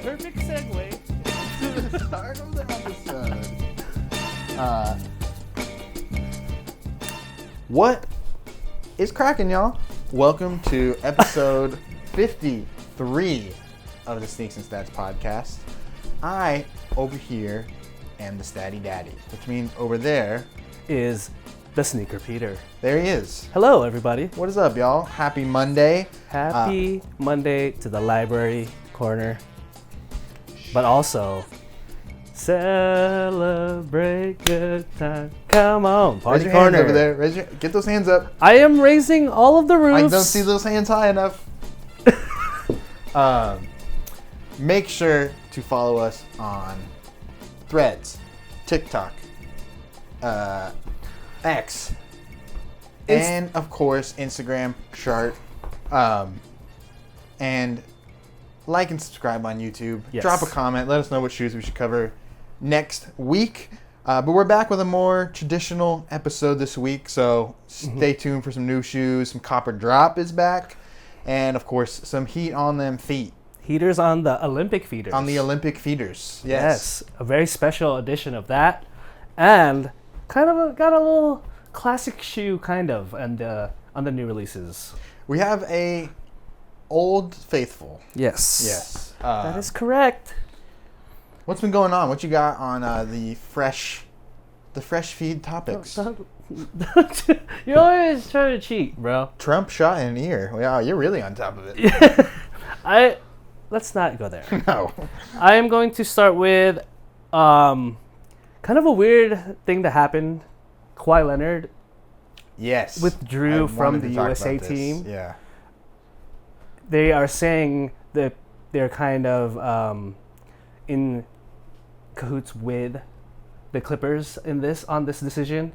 Perfect segue. To the start of the episode. What is cracking, y'all? Welcome to episode 53 of the Sneaks and Stats podcast. I, over here, am the Statty Daddy, which means over there, Is the Sneaker Peter. there he is. Hello, everybody. What is up, y'all? Happy Monday. Happy Monday to the library corner. But also, celebrate good time. Come on, Raise party your corner. hands over there. Get those hands up. I am raising all of the roofs. I don't see those hands high enough. Make sure to follow us on Threads, TikTok, X, and of course Instagram, Chart, and like and subscribe on YouTube. Yes. Drop a comment. Let us know what shoes we should cover next week. But we're back with a more traditional episode this week, so stay tuned for some new shoes. Some Copper Drop is back, and of course some heat on them feet. Heaters on the Olympic feeders. On the Olympic feeders. Yes, a very special edition of that, and kind of got a little classic shoe kind of, and on the new releases. We have a Old Faithful. Yes. Yes. That is correct. What's been going on? What you got on the fresh feed topics? You're always trying to cheat, bro. Trump shot in an ear. Wow, you're really on top of it. Let's not go there. No. I am going to start with kind of a weird thing that happened. Kawhi Leonard Yes. withdrew I from wanted the to talk USA about this. team. Yeah. They are saying that they're kind of in cahoots with the Clippers on this decision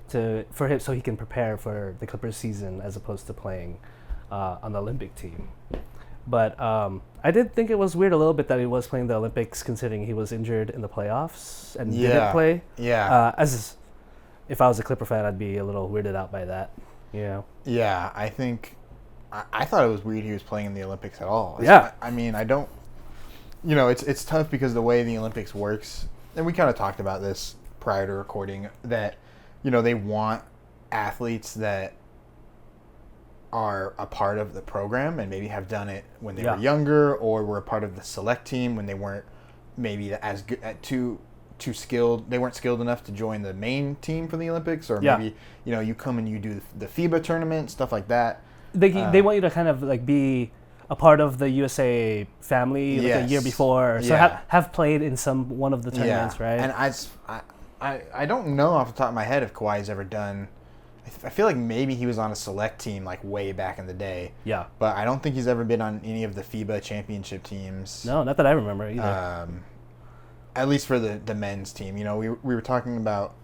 for him, so he can prepare for the Clippers season as opposed to playing on the Olympic team. But I did think it was weird a little bit that he was playing the Olympics, considering he was injured in the playoffs and didn't play. Yeah. If I was a Clipper fan, I'd be a little weirded out by that. You know. Yeah, I think I thought it was weird he was playing in the Olympics at all. Yeah. I mean, I don't. You know, it's tough because the way the Olympics works, and we kind of talked about this prior to recording, that they want athletes that are a part of the program and maybe have done it when they were younger, or were a part of the select team when they weren't maybe as good too skilled. They weren't skilled enough to join the main team for the Olympics, or maybe you come and you do the FIBA tournament, stuff like that. They want you to kind of like be a part of the USA family like a year before, so have played in one of the tournaments, right? And I don't know off the top of my head if Kawhi's ever done. I feel like maybe he was on a select team like way back in the day. Yeah. But I don't think he's ever been on any of the FIBA championship teams. No, not that I remember either. At least for the men's team. We were talking about,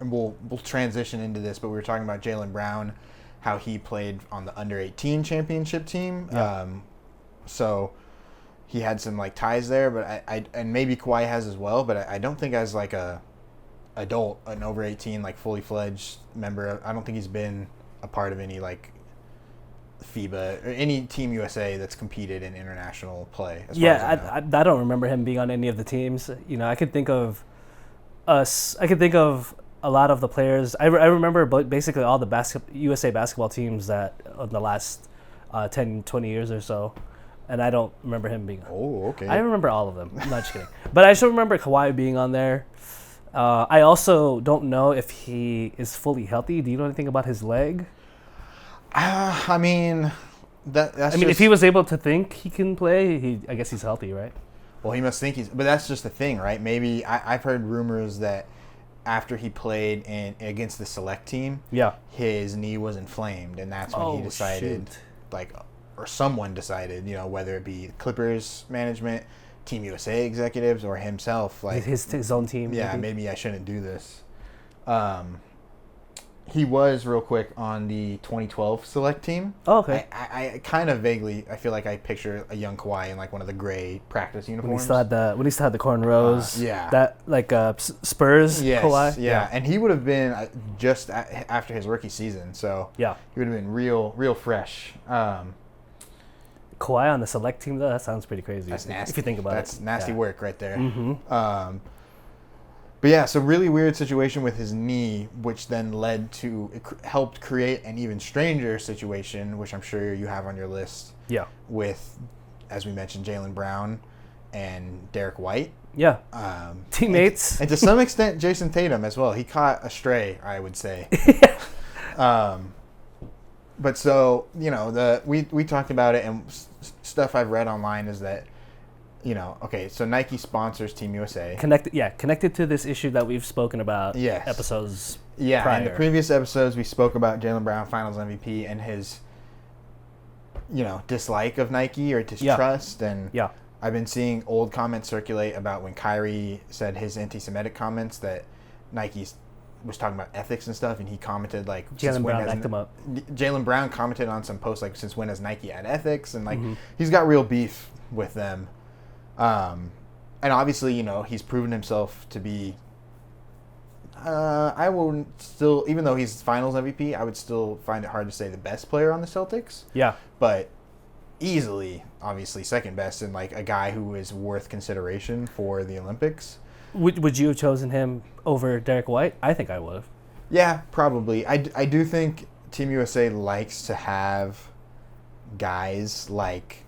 and we'll transition into this, but we were talking about Jaylen Brown, how he played on the under-18 championship team. Yeah. So he had some like ties there, but and maybe Kawhi has as well, but I don't think as like an over 18, like fully fledged member. I don't think he's been a part of any like FIBA or any Team USA that's competed in international play. I don't remember him being on any of the teams. I could think of us. I could think of a lot of the players. I remember basically all the USA basketball teams that in the last 10, 20 years or so. And I don't remember him being on. Oh, okay. I remember all of them. I'm not just kidding. But I still remember Kawhi being on there. I also don't know if he is fully healthy. Do you know anything about his leg? I mean, if he was able to think he can play, I guess he's healthy, right? Well, he must think but that's just the thing, right? Maybe I've heard rumors that after he played against the select team, his knee was inflamed, and that's when he decided, or someone decided, whether it be Clippers management, Team USA executives, or himself, his own team. Yeah, maybe I shouldn't do this. He was, real quick, on the 2012 select team. Oh, okay. I kind of vaguely, I feel like I picture a young Kawhi in like one of the gray practice uniforms. When he still had the cornrows. Yeah. That Spurs Kawhi. Yeah, and he would have been just after his rookie season, so yeah, he would have been real fresh. Kawhi on the select team, though, that sounds pretty crazy. That's nasty. If you think about it. That's nasty Yeah. work right there. Mm-hmm. But yeah, so really weird situation with his knee, which then led to, helped create an even stranger situation, which I'm sure you have on your list Yeah. with, as we mentioned, Jaylen Brown and Derek White. Yeah. Teammates. And to some extent, Jason Tatum as well. He caught a stray, I would say. But so, you know, we talked about it, and stuff I've read online is that, you know, okay, so Nike sponsors Team USA. Connected to this issue that we've spoken about. Yes. Episodes. Yeah, prior. in the previous episodes, we spoke about Jaylen Brown, Finals MVP, and his, you know, dislike of Nike or distrust. And Yeah. I've been seeing old comments circulate about when Kyrie said his anti-Semitic comments that Nike was talking about ethics and stuff, and he commented like, Jaylen Brown backed him up. Jaylen Brown commented on some posts like, since when has Nike had ethics? And like, Mm-hmm. he's got real beef with them. And obviously, you know, he's proven himself to be. I will still, even though he's Finals MVP, I would still find it hard to say the best player on the Celtics. Yeah. But easily, obviously, second best, and like a guy who is worth consideration for the Olympics. Would you have chosen him over Derek White? I think I would have. Yeah, probably. I do think Team USA likes to have guys like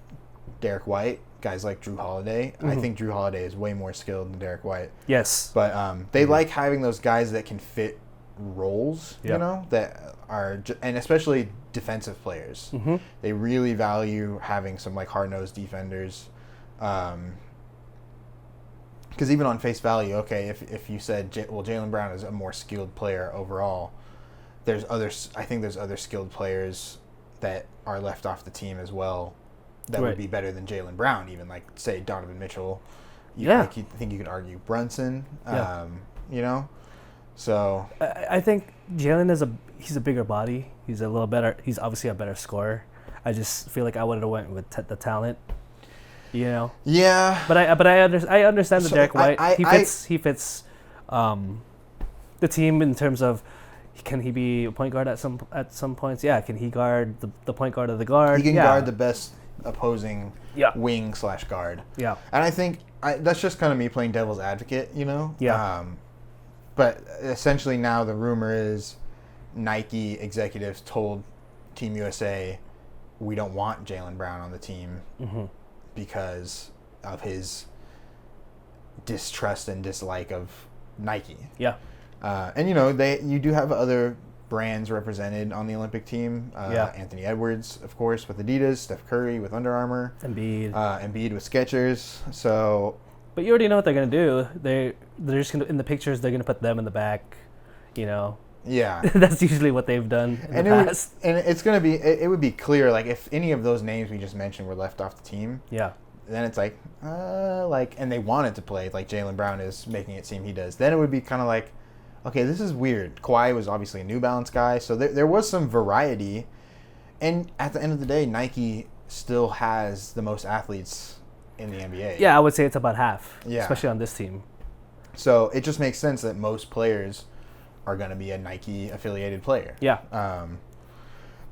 Derek White, guys like Drew Holiday. Mm-hmm. I think Drew Holiday is way more skilled than Derek White. Yes. But they like having those guys that can fit roles, Yeah. you know, that are, and especially defensive players. Mm-hmm. They really value having some like hard-nosed defenders. Because even on face value, okay, if you said, Jaylen Brown is a more skilled player overall, I think there's other skilled players that are left off the team as well that Right. would be better than Jaylen Brown, even like, say, Donovan Mitchell. Yeah. I think you could argue Brunson, Yeah. you know? So, I think Jalen he's a bigger body. He's a little better. He's obviously a better scorer. I just feel like I would have went with the talent, you know. yeah. But I understand the So Derek White. I- He fits the team in terms of, can he be a point guard at some points? Yeah. Can he guard the point guard of the guard? He can Yeah. guard the best opposing Yeah. wing/guard. Yeah. And I think that's just kind of me playing devil's advocate, you know? Yeah. But essentially now the rumor is Nike executives told Team USA, we don't want Jaylen Brown on the team because of his distrust and dislike of Nike. Yeah. And, you know, you do have other brands represented on the Olympic team. Yeah. Anthony Edwards, of course, with Adidas, Steph Curry with Under Armour, Embiid. Embiid with Skechers. So, But you already know what they're gonna do. They're just gonna, in the pictures, they're gonna put them in the back. You know, yeah. that's usually what they've done in And the past. it's going to be, it would be clear, like, if any of those names we just mentioned were left off the team, Yeah. then it's like, and they wanted to play, like Jaylen Brown is making it seem he does, then it would be kind of like, okay, this is weird. Kawhi was obviously a New Balance guy, so there was some variety. And at the end of the day, Nike still has the most athletes in the NBA. Yeah, I would say it's about half. Yeah. Especially on this team. So it just makes sense that most players are going to be a Nike affiliated player. Yeah. But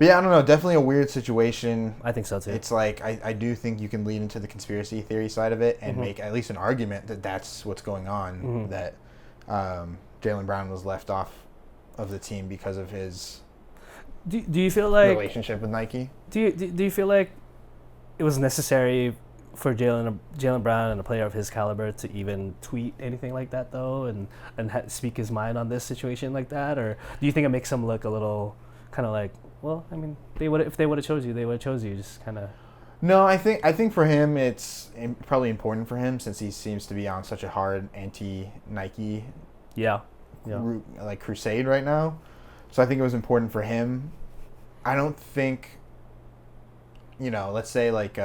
yeah, I don't know. Definitely a weird situation. I think so too. It's like, I do think you can lead into the conspiracy theory side of it and make at least an argument that that's what's going on, that Jaylen Brown was left off of the team because of his do you feel like relationship with Nike. do you feel like it was necessary for Jaylen Brown and a player of his caliber to even tweet anything like that though, and speak his mind on this situation like that, or do you think it makes him look a little kind of like, well, I mean, if they would have chose you, they would have chose you, just kind of. No, I think for him it's probably important for him since he seems to be on such a hard anti-Nike Yeah. like crusade right now. So I think it was important for him. I don't think, you know, let's say like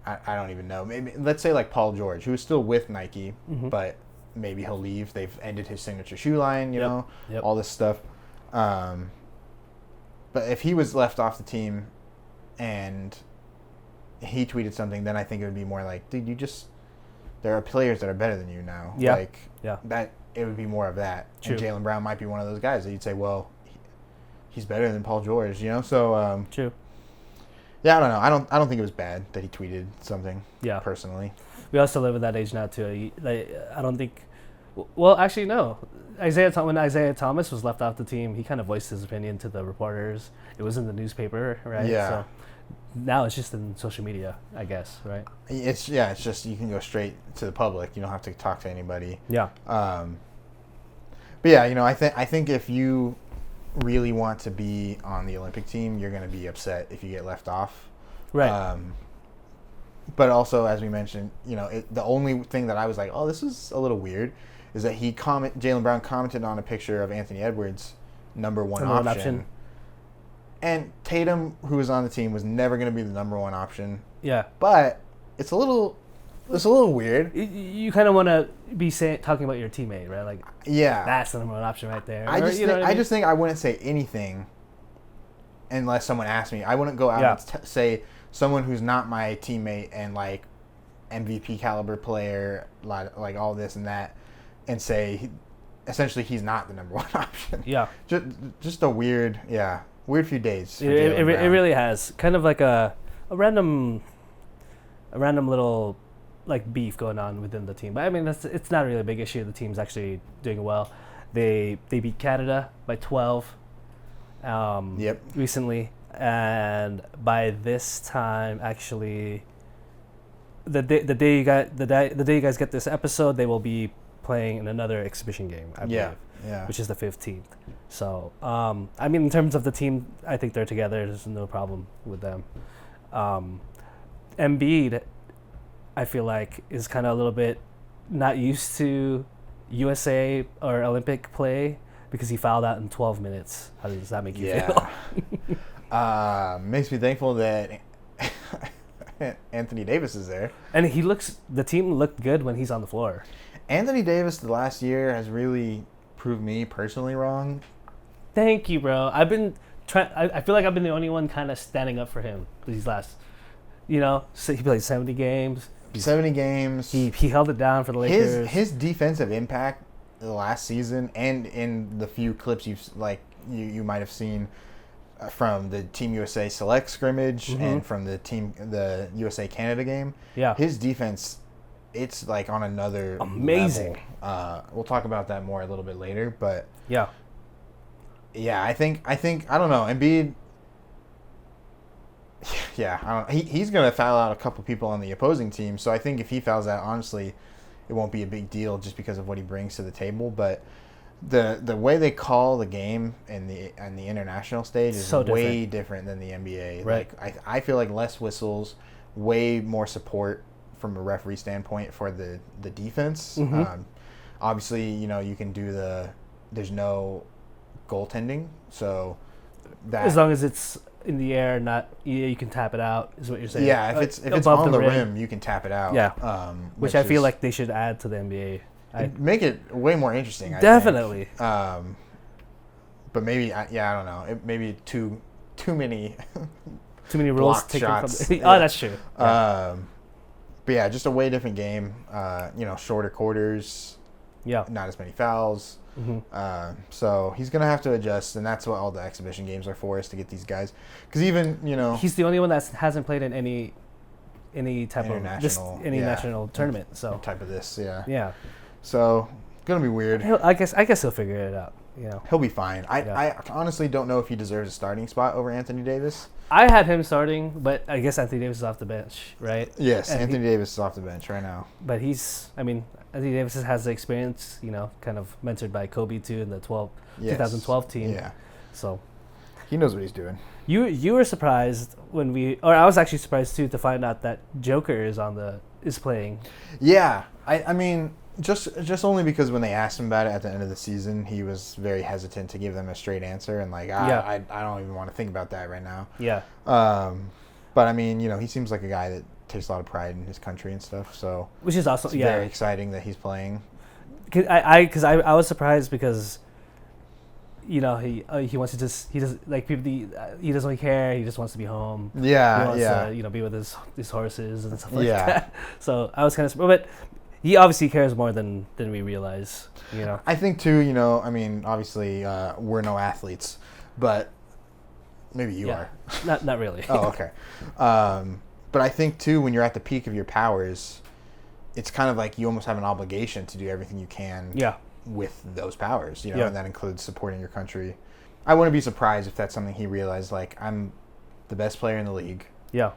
I don't even know. Maybe let's say like Paul George, who is still with Nike, but maybe he'll leave. They've ended his signature shoe line, you know, all this stuff. But if he was left off the team and he tweeted something, then I think it would be more like, dude, there are players that are better than you now. Yeah. Like, that it would be more of that. True. And Jaylen Brown might be one of those guys that you'd say, well, he's better than Paul George, you know? So, True. Yeah, I don't know. I don't think it was bad that he tweeted something. Yeah. Personally. We also live in that age now too. I don't think. Well, actually, no. When Isaiah Thomas was left off the team, he kind of voiced his opinion to the reporters. It was in the newspaper, right? Yeah. So now it's just in social media, I guess, right? It's just you can go straight to the public. You don't have to talk to anybody. Yeah. But yeah, I think if you really want to be on the Olympic team, you're going to be upset if you get left off. Right. But also, as we mentioned, the only thing that I was like, oh, this is a little weird, is that Jaylen Brown commented on a picture of Anthony Edwards, number one option. And Tatum, who was on the team, was never going to be the number one option. Yeah. But it's a little weird. You kind of want to be talking about your teammate, right? Like, yeah, that's the number one option right there. I just think I wouldn't say anything unless someone asked me. I wouldn't go out and say someone who's not my teammate and like MVP caliber player, like all this and that, and say essentially he's not the number one option. Yeah. Just a weird few days. It really has kind of like a random little like beef going on within the team. But I mean, it's not really a big issue. The team's actually doing well. They beat Canada by 12 recently, and by this time, actually, the day you guys get this episode, they will be playing in another exhibition game, I believe, which is the 15th. So, I mean, in terms of the team, I think they're together. There's no problem with them. Embiid, I feel like, is kind of a little bit not used to USA or Olympic play because he fouled out in 12 minutes. How does that make you feel? Makes me thankful that Anthony Davis is there. And the team looked good when he's on the floor. Anthony Davis the last year has really proved me personally wrong. Thank you, bro. I've been I feel like I've been the only one kind of standing up for him these last, so he played 70 games. 70 games. He held it down for the Lakers. His defensive impact the last season and in the few clips you might have seen from the Team USA Select scrimmage and from the USA Canada game. Yeah. His defense, it's like on another amazing level. We'll talk about that more a little bit later, but yeah, I think I don't know, Embiid. Yeah, I don't. He's gonna foul out a couple people on the opposing team, so I think if he fouls out, honestly, it won't be a big deal just because of what he brings to the table. But the way they call the game in the international stage is so way different than the NBA. Right. Like I feel like less whistles, way more support from a referee standpoint for the defense. Mm-hmm. Obviously, you can do there's no goaltending, so that as long as it's in the air, not you can tap it out, is what you're saying. Yeah, if it's on the rim, you can tap it out. Yeah, which I feel like they should add to the NBA. Make it way more interesting. Definitely. I think. But maybe, I don't know. It maybe too many. Too many rules taken shots. Oh, that's true. Yeah. But yeah, just a way different game. Shorter quarters. Yeah. Not as many fouls. Mm-hmm. So he's gonna have to adjust, and that's what all the exhibition games are for, is to get these guys. Because even he's the only one that hasn't played in any type of national tournament. So type of this, yeah. Yeah. So gonna be weird. I guess he'll figure it out. He'll be fine. I honestly don't know if he deserves a starting spot over Anthony Davis. I had him starting, but I guess Anthony Davis is off the bench, right? Yes, Anthony Davis is off the bench right now. But Anthony Davis has the experience, kind of mentored by Kobe too in the 2012 team. Yeah. So he knows what he's doing. You were surprised I was actually surprised too to find out that Joker is playing. Yeah. I mean, just only because when they asked him about it at the end of the season, he was very hesitant to give them a straight answer and I don't even want to think about that right now. Yeah. But I mean, he seems like a guy that takes a lot of pride in his country and stuff. So which is awesome. It's very exciting that he's playing. Because I was surprised because he wants to he doesn't like people. He doesn't really care. He just wants to be home. Yeah. He wants to be with his horses and stuff like that. So I was kind of surprised, but he obviously cares more than we realize. I think too. I mean, obviously we're no athletes, but Maybe you Yeah. are. Not really. Oh, okay. But I think too, when you're at the peak of your powers, it's kind of like you almost have an obligation to do everything you can Yeah. with those powers, Yeah. and that includes supporting your country. I wouldn't be surprised if that's something he realized. Like, I'm the best player in the league. Yeah.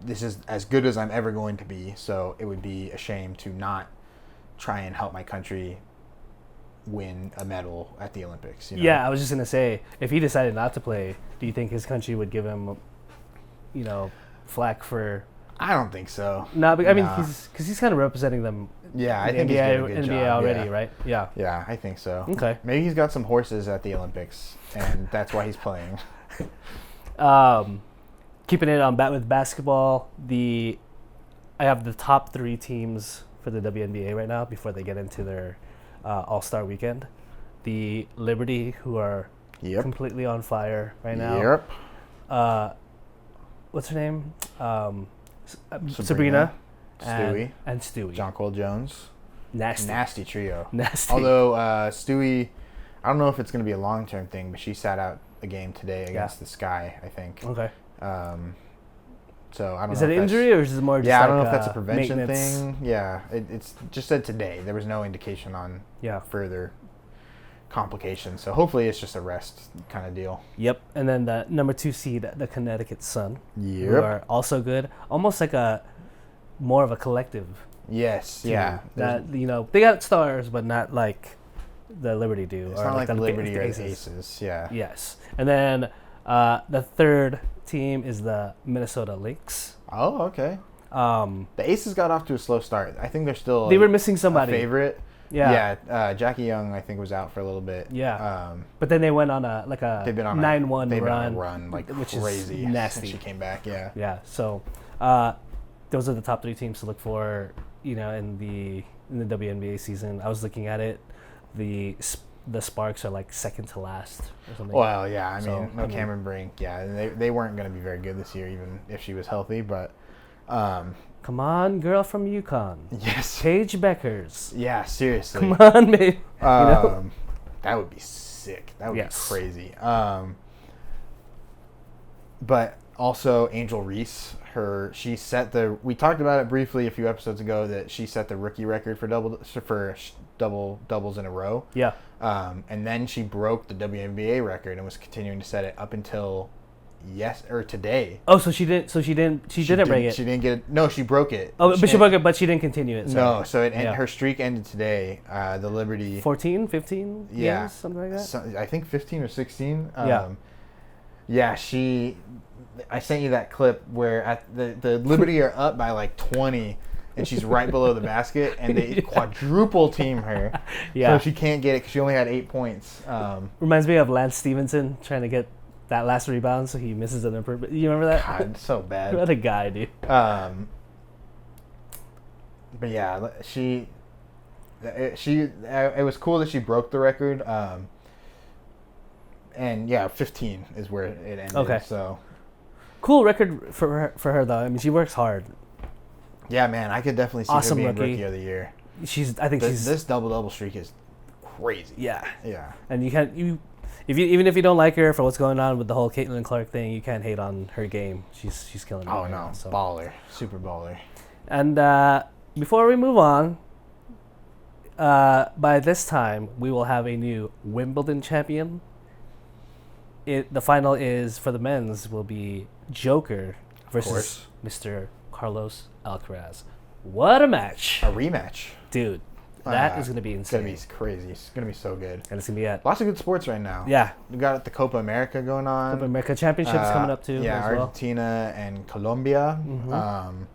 This is as good as I'm ever going to be. So it would be a shame to not try and help my country win a medal at the Olympics. Yeah, I was just gonna say, if he decided not to play, do you think his country would give him, flack for? I don't think so. No, I mean, Nah. he's kind of representing them. Yeah, I in the think he's NBA, doing a good NBA job, already, yeah. right? Yeah. Yeah, I think so. Okay. Maybe he's got some horses at the Olympics, and that's why he's playing. Keeping it on with basketball, I have the top 3 teams for the WNBA right now before they get into their All-Star weekend. The Liberty, who are Yep. completely on fire right now. Yep. What's her name? Sabrina. Sabrina. Stewie. And Stewie. John Cole Jones. Nasty. Nasty trio. Nasty. Although Stewie, I don't know if it's going to be a long-term thing, but she sat out a game today against the Sky, I think. Okay. So I don't know. Is it if an injury or is it more just Yeah, like I don't know if that's a prevention maintenance? thing. Yeah, it's just said today. There was no indication on Yeah. further complications. So hopefully it's just a rest kind of deal. Yep. And then the number 2 seed, the Connecticut Sun, who Yep. are also good. Almost like more of a collective. Yes. team. Yeah. That they got stars, but not like the Liberty do. It's or not like the Liberty the or the Aces. Yeah. Yes. And then the third team is the Minnesota Lynx. Oh, okay. The Aces got off to a slow start. I think they're still They were missing a somebody. favorite. Yeah. Yeah. Jackie Young, I think, was out for a little bit. Yeah. But then they went on a They've been on 9-1 they've run. been on a run like which crazy is nasty. since she came back. Yeah. Yeah. So those are the top 3 teams to look for, in the WNBA season. I was looking at it. The Sparks are like second to last or something. Well, yeah. I So, mean, no Cameron Brink. Yeah, they weren't going to be very good this year, even if she was healthy. But Come on, girl from UConn. yes. Paige Beckers. Yeah. Seriously. Come on, babe. That would be sick. That would Yes. be crazy. But also Angel Reese, she set we talked about it briefly a few episodes ago that she set the rookie record for double doubles in a row. Yeah. And then she broke the WNBA record and was continuing to set it up until today. Oh, so she didn't break it. She didn't get it. No, she broke it. But she broke it, but she didn't continue it. No, so Yeah. her streak ended today. The Liberty 14, 15 Yeah. games, something like that. I think 15 or 16. Yeah. Yeah, I sent you that clip where at the Liberty are up by like 20 and she's right below the basket and they quadruple team her. Yeah. So she can't get it because she only had 8 points. Reminds me of Lance Stevenson trying to get that last rebound, so he misses it on purpose. You remember that? God, so bad. What a guy, dude. But yeah, it was cool that she broke the record. And yeah, 15 is where it ended. Okay. So Cool record for her though. I mean, she works hard. yeah, man, I could definitely see Awesome her being rookie. rookie of the year. I think she's This double streak is crazy. yeah. Yeah. And even if you don't like her for what's going on with the whole Caitlin Clark thing, you can't hate on her game. She's killing it. Oh right no, now, so. baller, super baller. And before we move on, by this time we will have a new Wimbledon champion. The final is for the men's will be Joker versus course. Mr. Carlos Alcaraz. What a match, A rematch. dude! That is gonna be It's gonna insane, be crazy. It's gonna be so good. and it's gonna be at Lots of good sports right now. yeah. We got the Copa America going on. Copa America Championships coming up too. Yeah, as well. Argentina and Colombia. Mhm.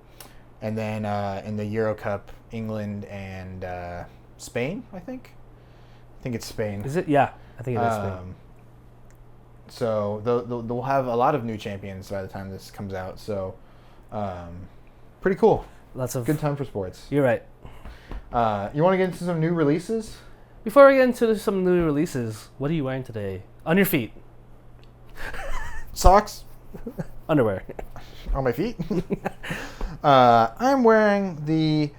And then in the Euro Cup, England and Spain, I think. I think it's Spain. Is it? Yeah, I think it is. Spain. So they'll have a lot of new champions by the time this comes out. So pretty cool. Lots of Good time for sports. You're right. You want to get into some new releases? Before we get into some new releases, what are you wearing today? On your feet. Socks Underwear. on my feet. I'm wearing the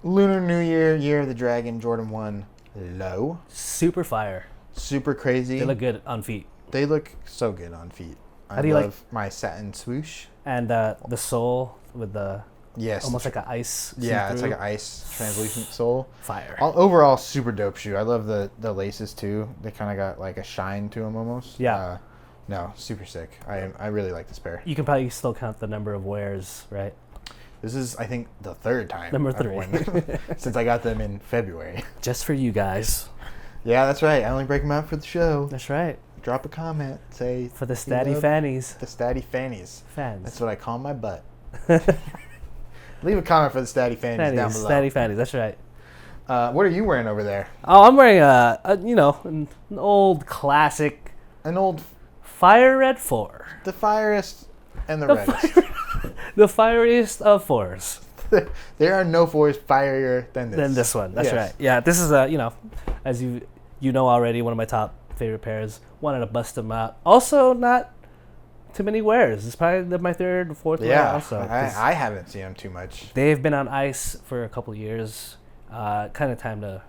Lunar New Year of the Dragon Jordan 1 low. Super fire. Super crazy. They look good on feet. They look so good on feet. I do you like- love my satin swoosh. And the sole with the Yes. almost like an ice. Yeah, it's like see-through. an ice translucent sole. Fire. Overall, super dope shoe. I love the laces too. They kind of got like a shine to them almost. Yeah. No, super sick. I really like this pair. You can probably still count the number of wears, right? This is, I think, the third time. Number I've 3. worn them since I got them in February. Just for you guys. Yeah, that's right. I only break them out for the show. That's right. Drop a comment. Say For the you statty love fannies. The statty fannies. Fans. That's what I call my butt. Leave a comment for the statty fannies down below. Statty fannies, that's right. What are you wearing over there? Oh, I'm wearing an old classic An old Fire Red 4. the firest and the The reddest. The fieriest of 4s. There are no fours fierier than this. Than this one. That's Yes. right. Yeah, this is as you know already, one of my top favorite pairs. Wanted to bust them out. Also, not too many wears. It's probably my third, fourth wear Yeah, also. 'cause I haven't seen them too much. they've been on ice for a couple years. Kind of time to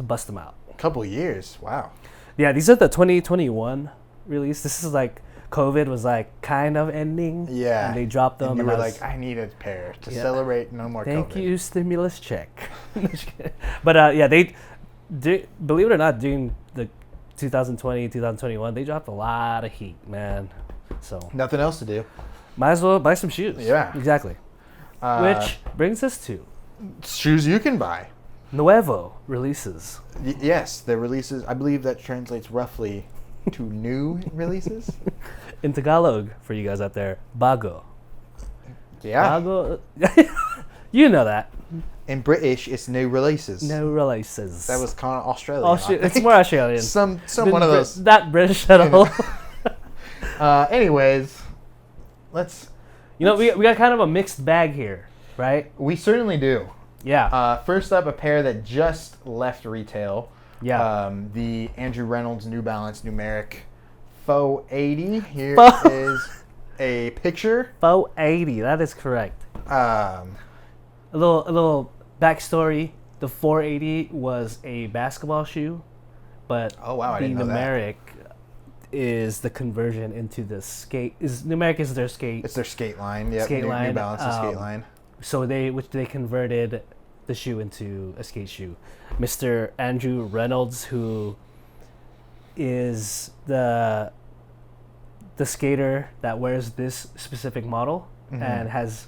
bust them out. Couple years. Wow. Yeah, these are the 2021 release. This is like COVID was like kind of ending. Yeah. And they dropped them. And you and were I was- like, I need a pair to Yeah. celebrate no more Thank COVID. you, stimulus check. But yeah, believe it or not, during the 2020, 2021, they dropped a lot of heat, man. So Nothing else to do. might as well buy some shoes. Yeah. Exactly. Which brings us to Shoes you can buy. Nuevo releases. Yes, the releases. I believe that translates roughly to new releases. In Tagalog, for you guys out there, bago. Yeah. Bago. You know that. In British, it's new releases. No releases. That was kind of Australian. Oh, I shit, it's think. more Australian. some one of those. Not British at all. Anyways, let's. We got kind of a mixed bag here, right? We certainly do. Yeah. First up, a pair that just left retail. Yeah. The Andrew Reynolds New Balance Numeric Faux 80. Here Faux- is a picture. Faux 80. That is correct. Um, A little backstory. The 480 was a basketball shoe, but Oh, wow, I the didn't know that. numeric is the conversion into the skate. Numeric is their skate. it's their skate line. Yep. Skate New line, Balance's skate line. So they converted the shoe into a skate shoe. Mr. Andrew Reynolds, who is the skater that wears this specific model and has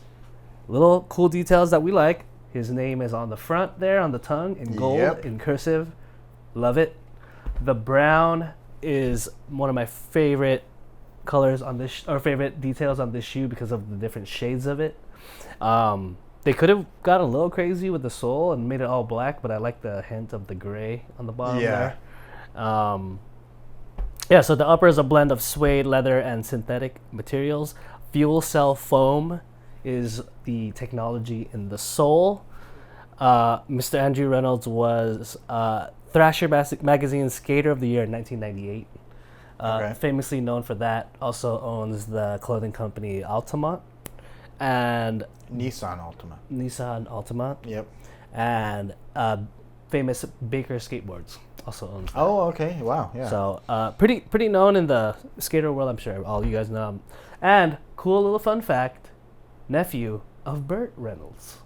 little cool details that we like. His name is on the front there on the tongue in gold Yep. in cursive. Love it. The brown is one of my favorite colors on this or favorite details on this shoe because of the different shades of it. They could have got a little crazy with the sole and made it all black, but I like the hint of the gray on the bottom Yeah. there. Yeah, so the upper is a blend of suede, leather, and synthetic materials. Fuel cell foam is the technology in the sole. Mr. Andrew Reynolds was Thrasher Magazine Skater of the Year in 1998. Okay. Famously known for that, also owns the clothing company Altamont and Nissan Altima. Nissan Altamont, Yep. and famous Baker Skateboards also owns that. Oh, okay. Wow. Yeah. So pretty known in the skater world, I'm sure all you guys know him. And cool little fun fact, nephew of Burt Reynolds.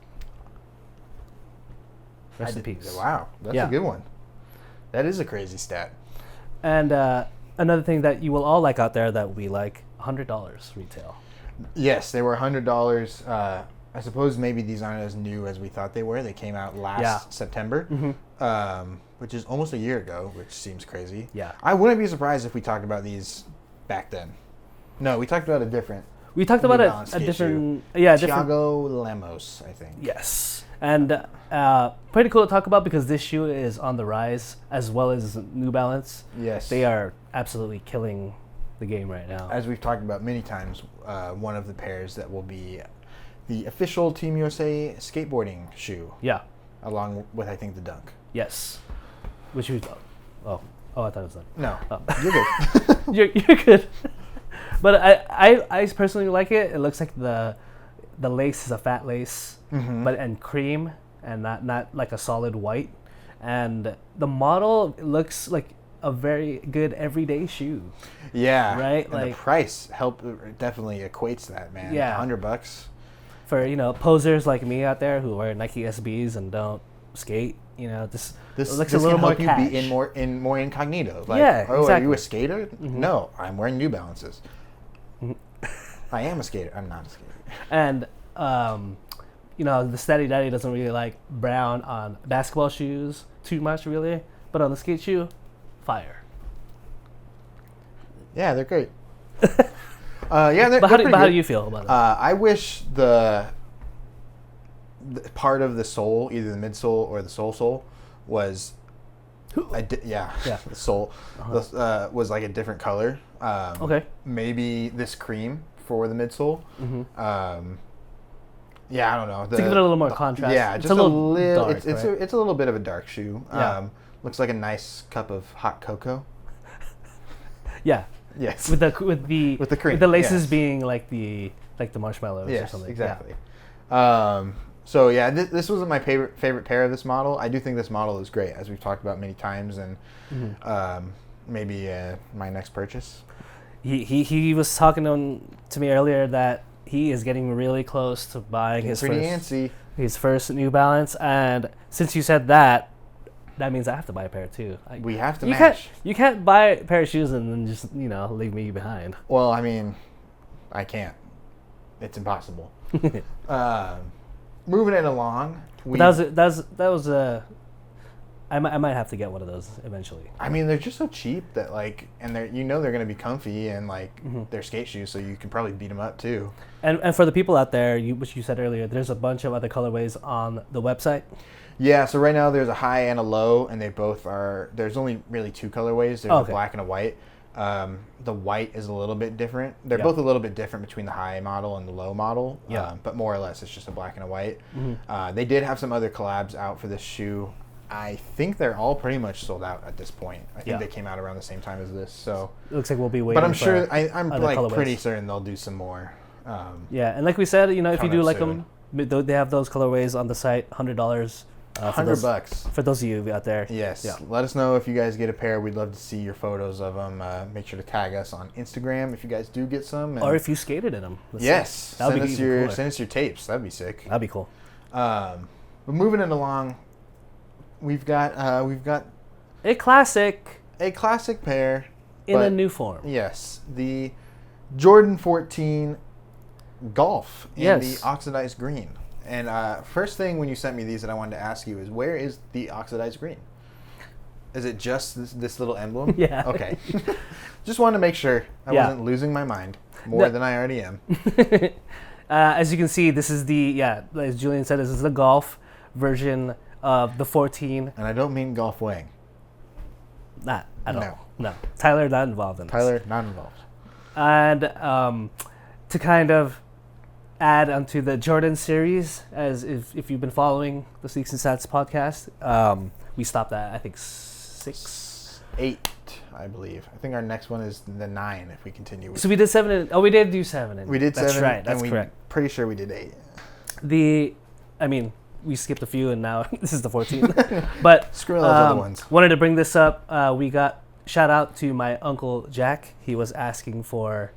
Rest in peace. Wow. That's Yeah. a good one. That is a crazy stat. And another thing that you will all like out there that we like, $100 retail. Yes, they were $100. I suppose maybe these aren't as new as we thought they were. They came out last Yeah. September, which is almost a year ago, which seems crazy. Yeah. I wouldn't be surprised if we talked about these back then. No, we talked about a different. We talked New about Balance a skate different, different. Thiago Lemos, I think. Yes, and pretty cool to talk about because this shoe is on the rise as well as New Balance. Yes. They are absolutely killing the game right now. As we've talked about many times, one of the pairs that will be the official Team USA skateboarding shoe, Yeah. along with, I think, the Dunk. Yes. Which we oh I thought it was done. No, Oh. you're good. You're good. But I personally like it. It looks like the lace is a fat lace, but and cream and not like a solid white. And the model looks like a very good everyday shoe. Yeah. Right? And Like- the price definitely equates that, man. Yeah. $100. For, posers like me out there who wear Nike SBs and don't skate, this looks a little can more help you cash. be in more incognito. Like, Yeah, oh, are you exactly. a skater? No, I'm wearing New Balances. I am a skater. I'm not a skater. And the Steady Daddy doesn't really like brown on basketball shoes too much, really, but on the skate shoe, fire. Yeah, they're great. Yeah, they're, But they're pretty how do good. you feel about it? I wish the part of the sole, either the midsole or the sole, was yeah, the sole was like a different color. Okay. Maybe this cream for the midsole. Yeah, I don't know. To give it a little more contrast. Yeah, It's just a little dark, it's right? it's a little bit of a dark shoe. Yeah. Looks like a nice cup of hot cocoa. Yeah. Yes. With the cream, with the laces yes. being like the marshmallows or Yes, something. exactly. So yeah, this wasn't my favorite pair of this model. I do think this model is great, as we've talked about many times, and maybe my next purchase. He was talking to me earlier that he is getting really close to buying Pretty antsy. his first New Balance, and since you said that means I have to buy a pair too. We have to you match. You can't buy a pair of shoes and then just leave me behind. Well, I mean, I can't. It's impossible. Moving it along. That was a. I might have to get one of those eventually. I mean, they're just so cheap that and they're they're gonna be comfy and they're skate shoes, so you can probably beat them up too. And for the people out there, which you said earlier, there's a bunch of other colorways on the website. Yeah, so right now there's a high and a low, and they both are. There's only really two colorways. There's a black and a white. The white is a little bit different. They're both a little bit different between the high model and the low model. Yeah. But more or less, it's just a black and a white. They did have some other collabs out for this shoe. I think they're all pretty much sold out at this point. I think they came out around the same time as this. So It looks like we'll be waiting. but I'm sure I'm other colorways. pretty certain they'll do some more. Yeah, and like we said, if you coming do up like soon. them, they have those colorways on the site. $100. $100. For those of you out there. Yes. Yeah. Let us know if you guys get a pair. We'd love to see your photos of them. Make sure to tag us on Instagram if you guys do get some. And Or if you skated in them. yes, That would be send even cooler. us your tapes. That'd be sick. That'd be cool. But moving it along, we've got A classic a classic pair in a but- new form. Yes, the Jordan 14 Golf in Yes. the oxidized green. And first thing when you sent me these that I wanted to ask you is, where is the oxidized green? Is it just this little emblem? Yeah. Okay. Just wanted to make sure I Yeah. wasn't losing my mind more No. than I already am. As you can see, this is as Julian said, this is the golf version of the 14. And I don't mean Golf Wang. Not at No. all. No. Tyler not involved in this. Tyler, not involved. And to kind of add onto the Jordan series, as if you've been following the Sneaks and Stats podcast, we stopped at I think 6. 8, I believe. I think our next one is the 9 if we continue with So we did 7. We did do 7. We did 7. That's right. That's and correct. Pretty sure we did 8. We skipped a few, and now this is the 14. But Screw those other ones. Wanted to bring this up. We got shout out to my uncle Jack. He was asking for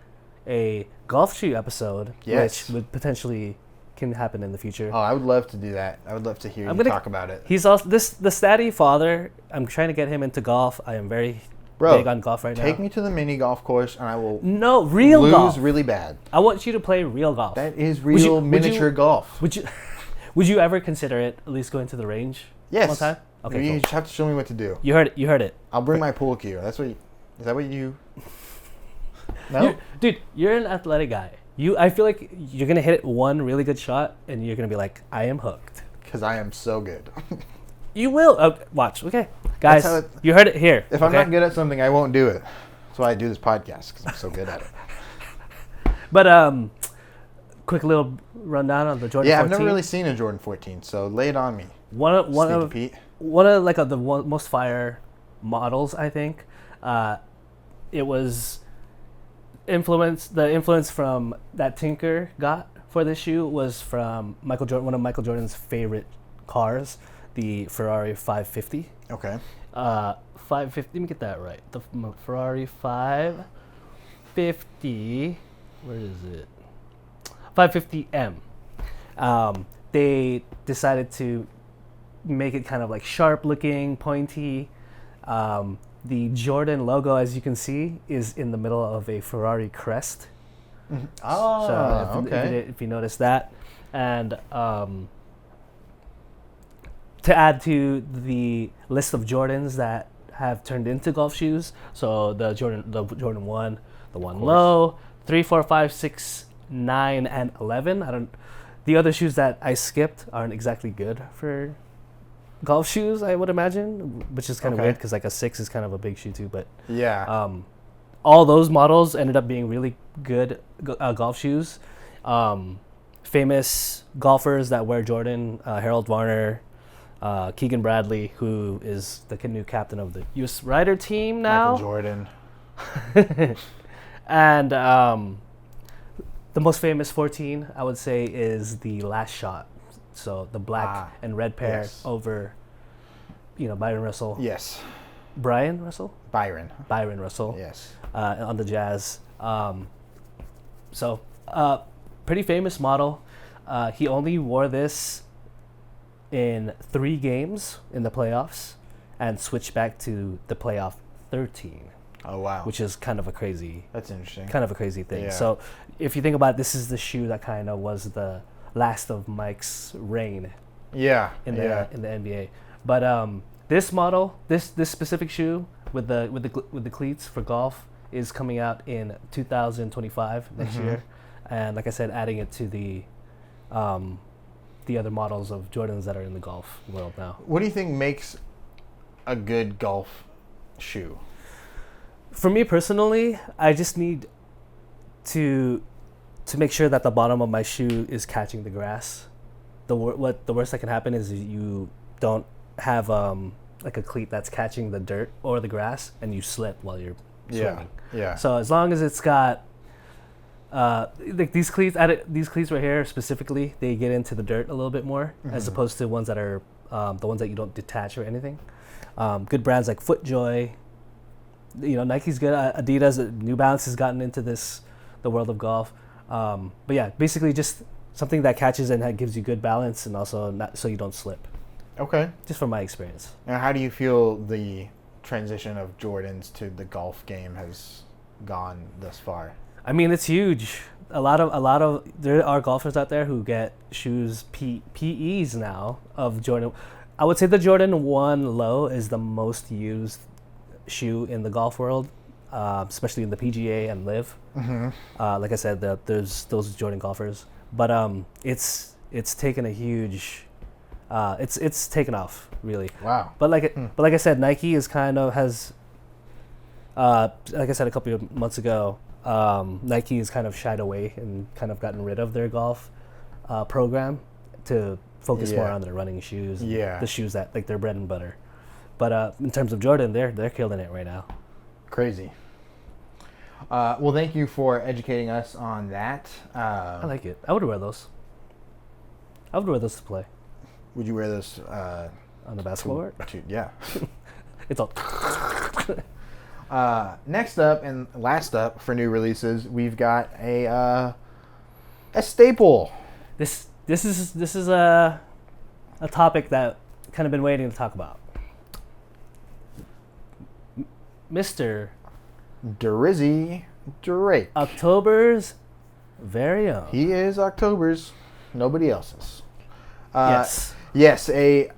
a golf shoe episode, Yes. which would potentially can happen in the future. Oh, I would love to do that. I would love to hear you talk about it. He's also the Statty father. I'm trying to get him into golf. I am very big on golf right now. Take me to the mini golf course, and I will No, real lose golf. really bad. I want you to play real golf. That is real miniature golf. Would you ever consider it? At least going to the range. Yes. One time. Okay. You Cool. just have to show me what to do. You heard it. I'll bring my pool cue. Is that what you? No. You're an athletic guy. I feel like you're gonna hit one really good shot, and you're gonna be like, I am hooked. Because I am so good. You will. Watch. Okay, guys, That's how you heard it here. If I'm okay? not good at something, I won't do it. That's why I do this podcast, because I'm so good at it. But quick little rundown on the Jordan 14. Yeah, I've never really seen a Jordan 14, so lay it on me. one of Sneaky Pete. the most fire models. I think it was the influence from that Tinker got for this shoe was from Michael Jordan, one of Michael Jordan's favorite cars, the Ferrari 550. Okay. 550. Let me get that right. The Ferrari 550. Where is it? 550M. They decided to make it kind of like sharp looking, pointy. The Jordan logo, as you can see, is in the middle of a Ferrari crest. Oh, So okay. if you notice that, and to add to the list of Jordans that have turned into golf shoes, so the Jordan 1, the one course. low, 3, 4, 5, 6, 9, and 11. The other shoes that I skipped aren't exactly good for golf shoes, I would imagine, which is kind of Okay. weird because like a 6 is kind of a big shoe too. But Yeah. all those models ended up being really good golf shoes. Famous golfers that wear Jordan, Harold Varner, Keegan Bradley, who is the new captain of the U.S. Ryder team now. Michael Jordan. And the most famous 14, I would say, is the Last Shot. So the black and red pair yes. over, Byron Russell. Yes. Brian Russell? Byron. Byron Russell. Yes. On the Jazz. Pretty famous model. He only wore this in 3 games in the playoffs and switched back to the playoff 13, Oh wow. which is kind of a crazy thing. Yeah. So if you think about it, this is the shoe that kind of was the last of Mike's reign Yeah. in the yeah. in the NBA. But this model, this specific shoe with the cleats for golf is coming out in 2025 next year, and like I said, adding it to the other models of Jordans that are in the golf world now. What do you think makes a good golf shoe? For me personally, I just need to make sure that the bottom of my shoe is catching the grass. The worst that can happen is you don't have like a cleat that's catching the dirt or the grass, and you slip while you're swimming. Yeah. So as long as it's got like these cleats right here specifically, they get into the dirt a little bit more as opposed to ones that are the ones that you don't detach or anything. Good brands like FootJoy, Nike's good. Adidas, New Balance has gotten into the world of golf. But yeah, basically just something that catches and that gives you good balance, and also not so you don't slip. Okay. Just from my experience. Now, how do you feel the transition of Jordans to the golf game has gone thus far? I mean, it's huge. A lot of there are golfers out there who get shoes PEs now of Jordan. I would say the Jordan 1 Low is the most used shoe in the golf world, especially in the PGA and Live. Like I said, there's those Jordan golfers, but it's taken a huge, it's taken off really. Wow. But like I said, Nike is kind of has, like I said a couple of months ago, Nike has kind of shied away and kind of gotten rid of their golf program to focus more on their running shoes. And the shoes that like their bread and butter. But in terms of Jordan, they're killing it right now. Crazy. Well, thank you for educating us on that. I like it. I would wear those. I would wear those to play Would you wear this? on the basketball court. Yeah. It's all. Next up and last up for new releases, we've got a staple. This is a topic that kind of been waiting to talk about. Mr. Drizzy Drake. October's very own. He is October's, nobody else's. Yes. Yes, a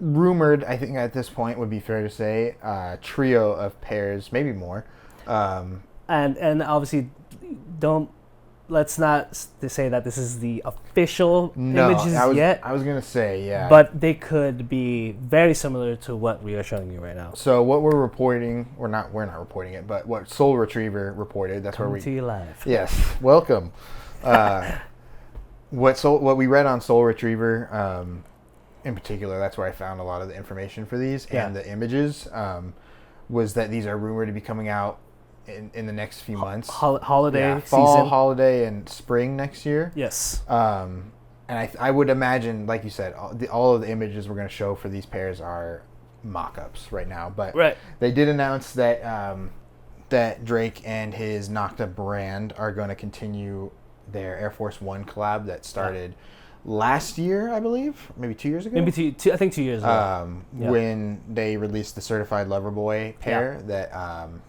rumored, I think at this point would be fair to say, trio of pairs, maybe more. And obviously, let's not say that this is the official images yet. I was going to say, yeah. But they could be very similar to what we are showing you right now. So what we're reporting, we're not reporting it, but what Soul Retriever reported, that's Coming where to you live. Yes, welcome. What we read on Soul Retriever, in particular, that's where I found a lot of the information for these and the images, was that these are rumored to be coming out in the next few months. Holiday fall, season. holiday, and spring next year. Yes. And I would imagine, like you said, all of the images we're going to show for these pairs are mock-ups right now, but Right. they did announce that that Drake and his Nocta brand are going to continue their Air Force One collab that started last year, I believe, maybe 2 years ago. Maybe I think 2 years ago. Yeah. When they released the Certified Lover Boy pair that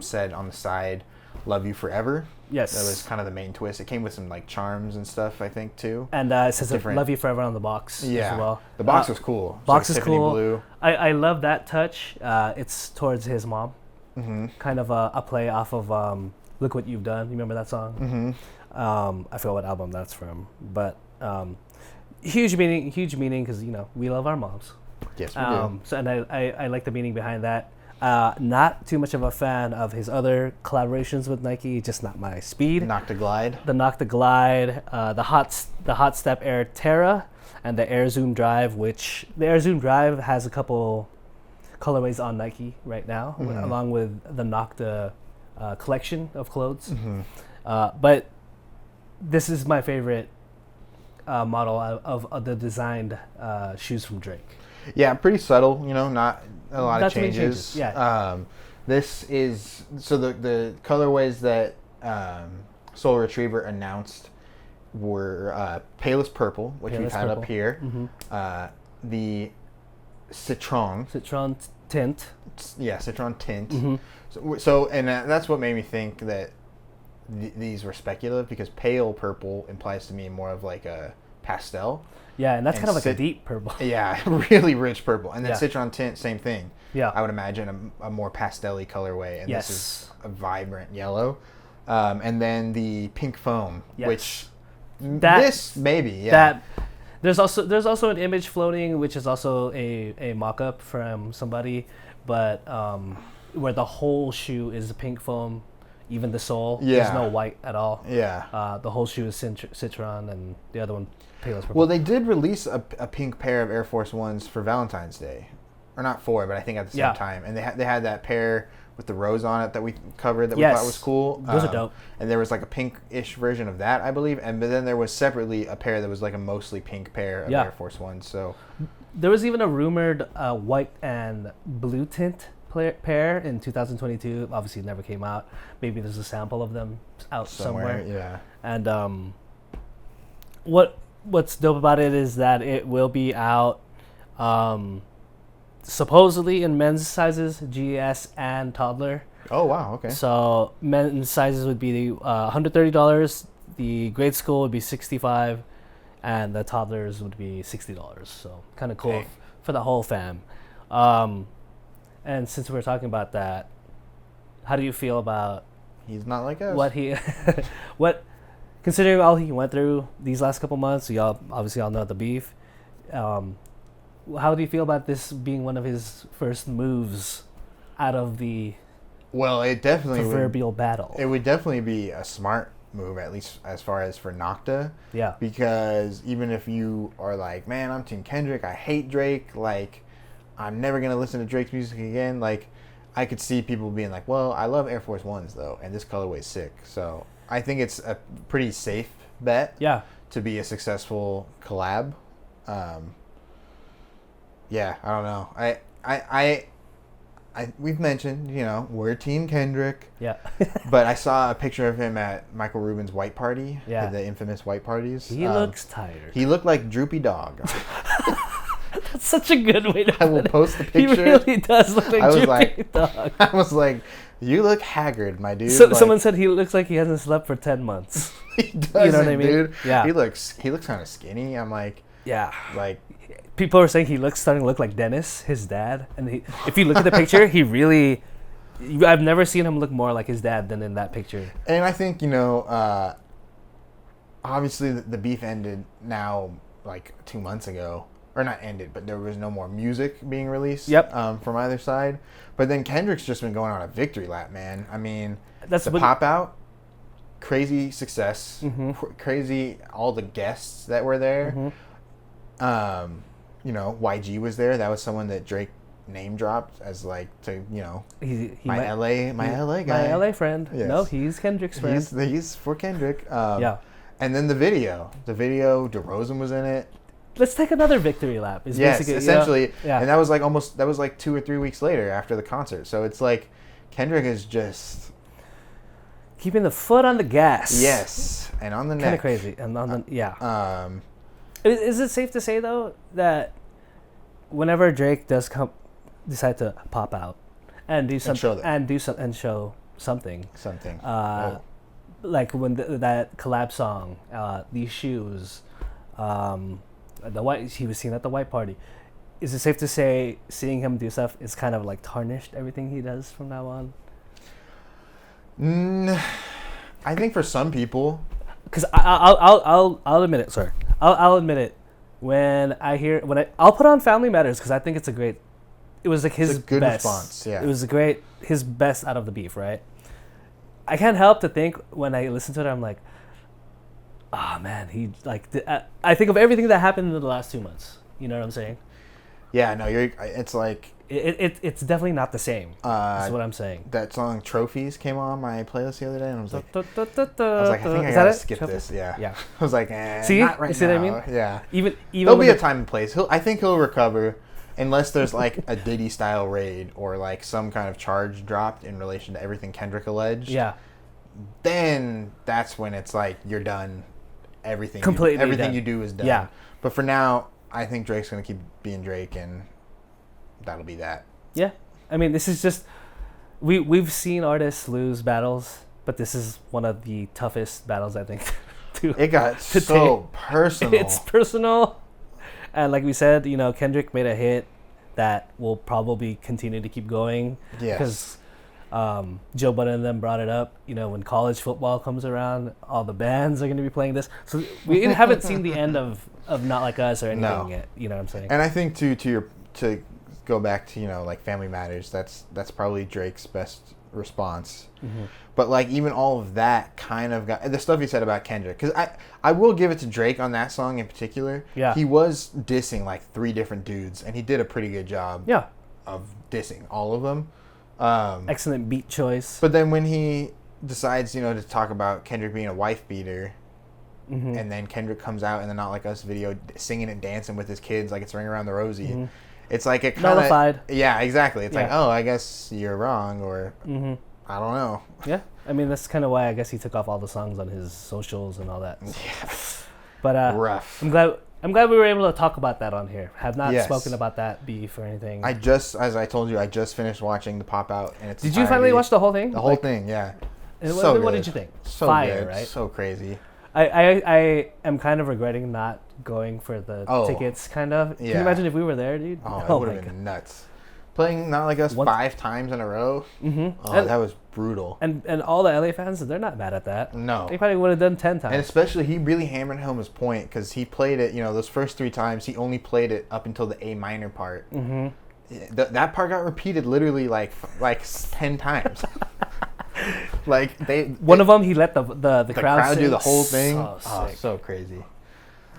said on the side, "Love you forever." Yes. That was kind of the main twist. It came with some like charms and stuff, I think, too. And it says Different. "Love You Forever" on the box Yeah. as well. The box was cool. It's Box like is Tiffany cool. blue. I love that touch. It's towards his mom. Mm-hmm. Kind of a play off of "Look What You've Done." You remember that song? Mm-hmm. I forgot what album that's from, but huge meaning because we love our moms. Yes, we do. So and I like the meaning behind that. Not too much of a fan of his other collaborations with Nike. Just not my speed. Nocta Glide. The Nocta Glide, the Hot Step Air Terra, and the Air Zoom Drive, which the Air Zoom Drive has a couple colorways on Nike right now, along with the Nocta collection of clothes. Mm-hmm. But this is my favorite model of the designed shoes from Drake. Yeah, pretty subtle. Not a lot Not of too many changes. changes, yeah. This is so the colorways that Soul Retriever announced were palest purple, which we've Palest had purple. up here. Mm-hmm. The Citron. Citron tint. Yeah, Citron tint. Mm-hmm. So and that's what made me think that these were speculative, because pale purple implies to me more of like a pastel. Yeah, and that's And kind of like a deep purple. Yeah, really rich purple. And then Yeah. Citron tint, same thing. Yeah. I would imagine a more pastel-y colorway, and Yes. this is a vibrant yellow. And then the pink foam, Yes. which That- this maybe, yeah. That there's also an image floating, which is also a mock-up from somebody, but where the whole shoe is pink foam, even the sole. Yeah. There's no white at all. Yeah. The whole shoe is Citron, and the other one palest purple. Well, they did release a pink pair of Air Force Ones for Valentine's Day. Or not for, but I think at the same Yeah. time. And they had that pair with the rose on it that we covered that we Yes. thought was cool. Those are dope. And there was like a pink-ish version of that, I believe. But then there was separately a pair that was like a mostly pink pair of Yeah. Air Force Ones. So There was even a rumored white and blue tint pair in 2022. Obviously, it never came out. Maybe there's a sample of them out somewhere. yeah. And what's dope about it is that it will be out supposedly in men's sizes, GS and toddler. Oh, wow, okay. So men's sizes would be $130. The grade school would be $65, and the toddlers would be $60. So kind of cool Dang. for the whole fam. And since we're talking about that, how do you feel about He's not like us. what he what considering all he went through these last couple months? Y'all obviously all know the beef. How do you feel about this being one of his first moves out of the Well, it definitely proverbial battle? it would definitely be a smart move, at least as far as for Nocta. Yeah. Because even if you are like, man, I'm Team Kendrick, I hate Drake, like, I'm never going to listen to Drake's music again, like, I could see people being like, well, I love Air Force Ones, though, and this colorway is sick. So I think it's a pretty safe bet Yeah. to be a successful collab. Yeah, I don't know. We've mentioned, we're Team Kendrick. Yeah. But I saw a picture of him at Michael Rubin's white party. Yeah. The infamous white parties. He looks tired. He looked like Droopy Dog. That's such a good way to I will put it. post the He picture. really does look like I was Droopy like- Dog. I was like, you look haggard, my dude. So, Like, someone said he looks like he hasn't slept for 10 months. he doesn't, what I mean? dude. Yeah. He looks kind of skinny. I'm like, Yeah. like, People are saying he looks starting to look like Dennis, his dad. And if you look at the picture, he really... I've never seen him look more like his dad than in that picture. and I think, obviously the beef ended now like 2 months ago. Or not ended, but there was no more music being released. Yep. From either side. But then Kendrick's just been going on a victory lap, man. I mean, That's the what- pop out, crazy success, Mhm. crazy all the guests that were there. Mhm. YG was there. That was someone that Drake name dropped as like to He my might- LA guy. My LA friend. Yes. No, he's Kendrick's friend. He's for Kendrick. Yeah. And then the video, DeRozan was in it. let's take another victory lap. Is Yes, basically, essentially. Yeah. And that was like 2 or 3 weeks later after the concert. So it's like Kendrick is just keeping the foot on the gas. yes, and on the neck. Kind of crazy. And on the Um, Is it safe to say though that whenever Drake does decide to pop out and do something and show something, something. like when that collab song, These Shoes, he was seen at the white party. Is it safe to say seeing him do stuff is kind of like tarnished everything he does from now on? I think for some people, Because I'll admit it. Sorry, I'll admit it. I'll put on Family Matters because I think it's a great. It was like his it's a good best. response. Yeah, It was his best out of the beef, right? I can't help to think when I listen to it, I'm like, oh man, I think of everything that happened in the last 2 months. You know what I'm saying? yeah. No, it's like It's definitely not the same. That's what I'm saying. that song "Trophies" came on my playlist the other day, and I was like, I I think I gotta skip this. Yeah, Yeah. I was like, See? not right You see now. what I mean? Yeah, Even there'll be with a time and place. I think he'll recover, unless there's like a Diddy style raid or like some kind of charge dropped in relation to everything Kendrick alleged. yeah. Then that's when it's like you're done. Everything Completely you done. do is done. Yeah. But for now, I think Drake's gonna keep being Drake, and that'll be that. Yeah, I mean, this is just we've seen artists lose battles, but this is one of the toughest battles I think. It got so personal. It's personal, and like we said, Kendrick made a hit that will probably continue to keep going. Yes. Because Joe Budden and them brought it up. When college football comes around, all the bands are going to be playing this. So we haven't seen the end of Not Like Us or anything No. yet. You know what I'm saying? And I think to go back to like Family Matters, that's probably Drake's best response. Mm-hmm. But like even all of that kind of got the stuff he said about Kendrick, because I will give it to Drake on that song in particular. Yeah. He was dissing like 3 different dudes, and he did a pretty good job. Yeah. Of dissing all of them. Excellent beat choice. But then when he decides, to talk about Kendrick being a wife beater, Mm-hmm. and then Kendrick comes out in the Not Like Us video singing and dancing with his kids like it's Ring Around the Rosie. Mm-hmm. It's like it kind of Nullified. Yeah, exactly. It's like, Yeah. oh, I guess you're wrong, or Mm-hmm. I don't know. Yeah, I mean that's kind of why I guess he took off all the songs on his socials and all that. Yeah. But Rough. I'm glad we were able to talk about that on here. Have not Yes. spoken about that beef or anything. As I told you, I just finished watching the Pop Out, and it's Did you finally watch the whole thing? the whole thing? Yeah. And So what good. did you think? So Fire, good. right? So crazy. I am kind of regretting not going for the Oh. tickets. Kind of. Can you Yeah. imagine if we were there, dude? Oh, it would my have God. been nuts. Playing Not Like Us 5 times in a row. Mhm. Oh, that was brutal. And all the LA fans, they're not mad at that. No. They probably would have done 10 And times. especially, he really hammered home his point, because he played it, those first 3 times, he only played it up until the A minor part. Mm-hmm. That part got repeated literally like 10 times. Like One of them, he let the crowd do sing. the whole thing. So Oh, sick. so crazy.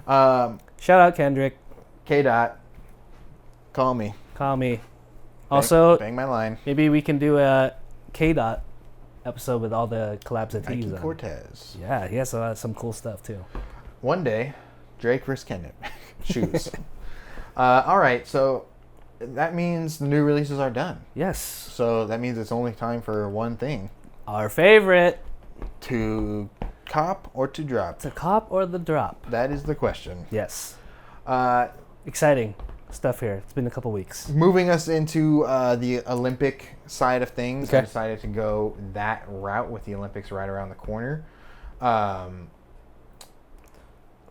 Shout out Kendrick. K Dot, call me. Call me. Also, bang my line. maybe we can do a K Dot episode with all the collabs that he's Nike on. Cortez. Yeah, he has some cool stuff too. One day, Drake vs. Kendrick. Shoes. All right, so that means the new releases are done. Yes, So that means it's only time for one thing: our favorite, to cop or to drop. the cop or the drop. That is the question. Yes, Uh, exciting stuff here. It's been a couple weeks. moving us into the Olympic side of things, I Okay. decided to go that route with the Olympics right around the corner.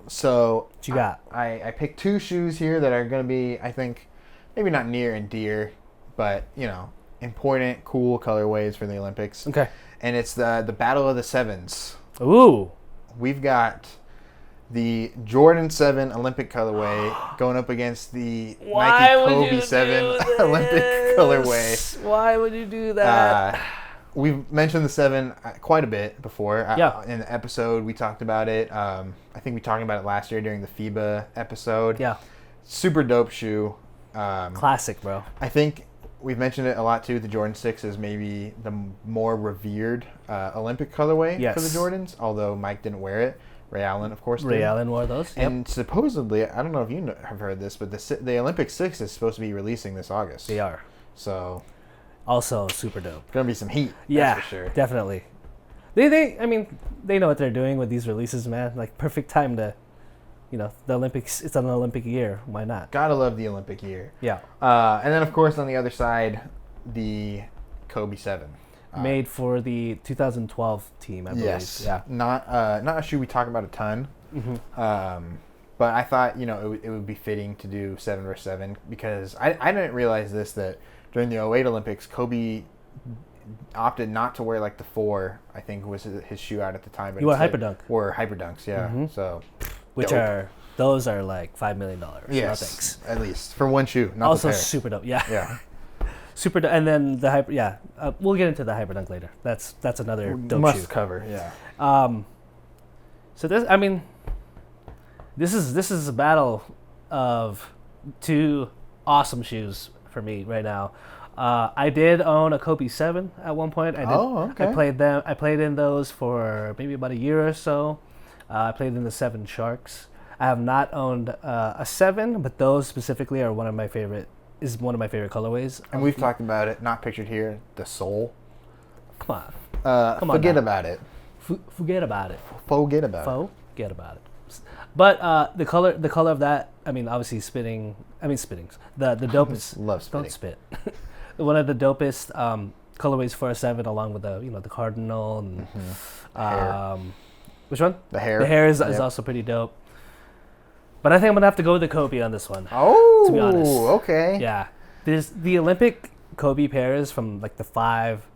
So What you got? I picked 2 shoes here that are going to be, I think, maybe not near and dear, but important, cool colorways for the Olympics. Okay. And it's the Battle of the Sevens. Ooh. We've got the Jordan 7 Olympic colorway going up against the Nike Kobe 7 Olympic colorway. Why would you do that? We've mentioned the 7 quite a bit before. Yeah. In the episode, we talked about it. I think we talked about it last year during the FIBA episode. Yeah. Super dope shoe. Classic, bro. I think we've mentioned it a lot too. The Jordan 6 is maybe the more revered Olympic colorway Yes. for the Jordans, although Mike didn't wear it. Ray Allen, of course. Ray did. Allen wore those. Yep. And supposedly, I don't know if you have heard this, but the Olympic 6 is supposed to be releasing this August. They are. So Also super dope. gonna be some heat. Yeah, that's for sure. definitely. I mean, they know what they're doing with these releases, man. Like, perfect time to, the Olympics. It's an Olympic year. Why not? Gotta love the Olympic year. Yeah. And then, of course, on the other side, the Kobe 7. Made for the 2012 team, I believe. Yes. Yeah. Not a shoe we talk about a ton. But I thought, it would be fitting to do 7 versus 7 because I didn't realize this, that during the 08 Olympics, Kobe opted not to wear like the 4, I think was his shoe out at the time. But You wore instead Hyperdunk. Wore Hyperdunks, yeah. So, dope. Those are like $5 million. Yes, No thanks. at least for one shoe, not Also the pair. super dope. Yeah. Yeah. Super dope. And then the Hyper, yeah. We'll get into the Hyperdunk later. That's another dope Must shoe. cover, yeah. So this is a battle of two awesome shoes for me right now. I did own a Kobe 7 at one point. Okay. I played in those for maybe about a year or so. I played in the 7 Sharks. I have not owned a 7, but those specifically are one of my favorite colorways. And we've talked about it, not pictured here, the sole. Come on. Forget now. about it. Forget about it. Forget about it. Forget about it. But the color of that, obviously spittings. The dopest. Love spitting. Don't spit. One of the dopest colorways for a 7, along with the cardinal and Hair. Which one? The hair. The hair is also pretty dope. But I think I'm gonna have to go with the Kobe on this one. Oh, to be honest. Okay. Yeah, there's the Olympic Kobe pairs from like the 5,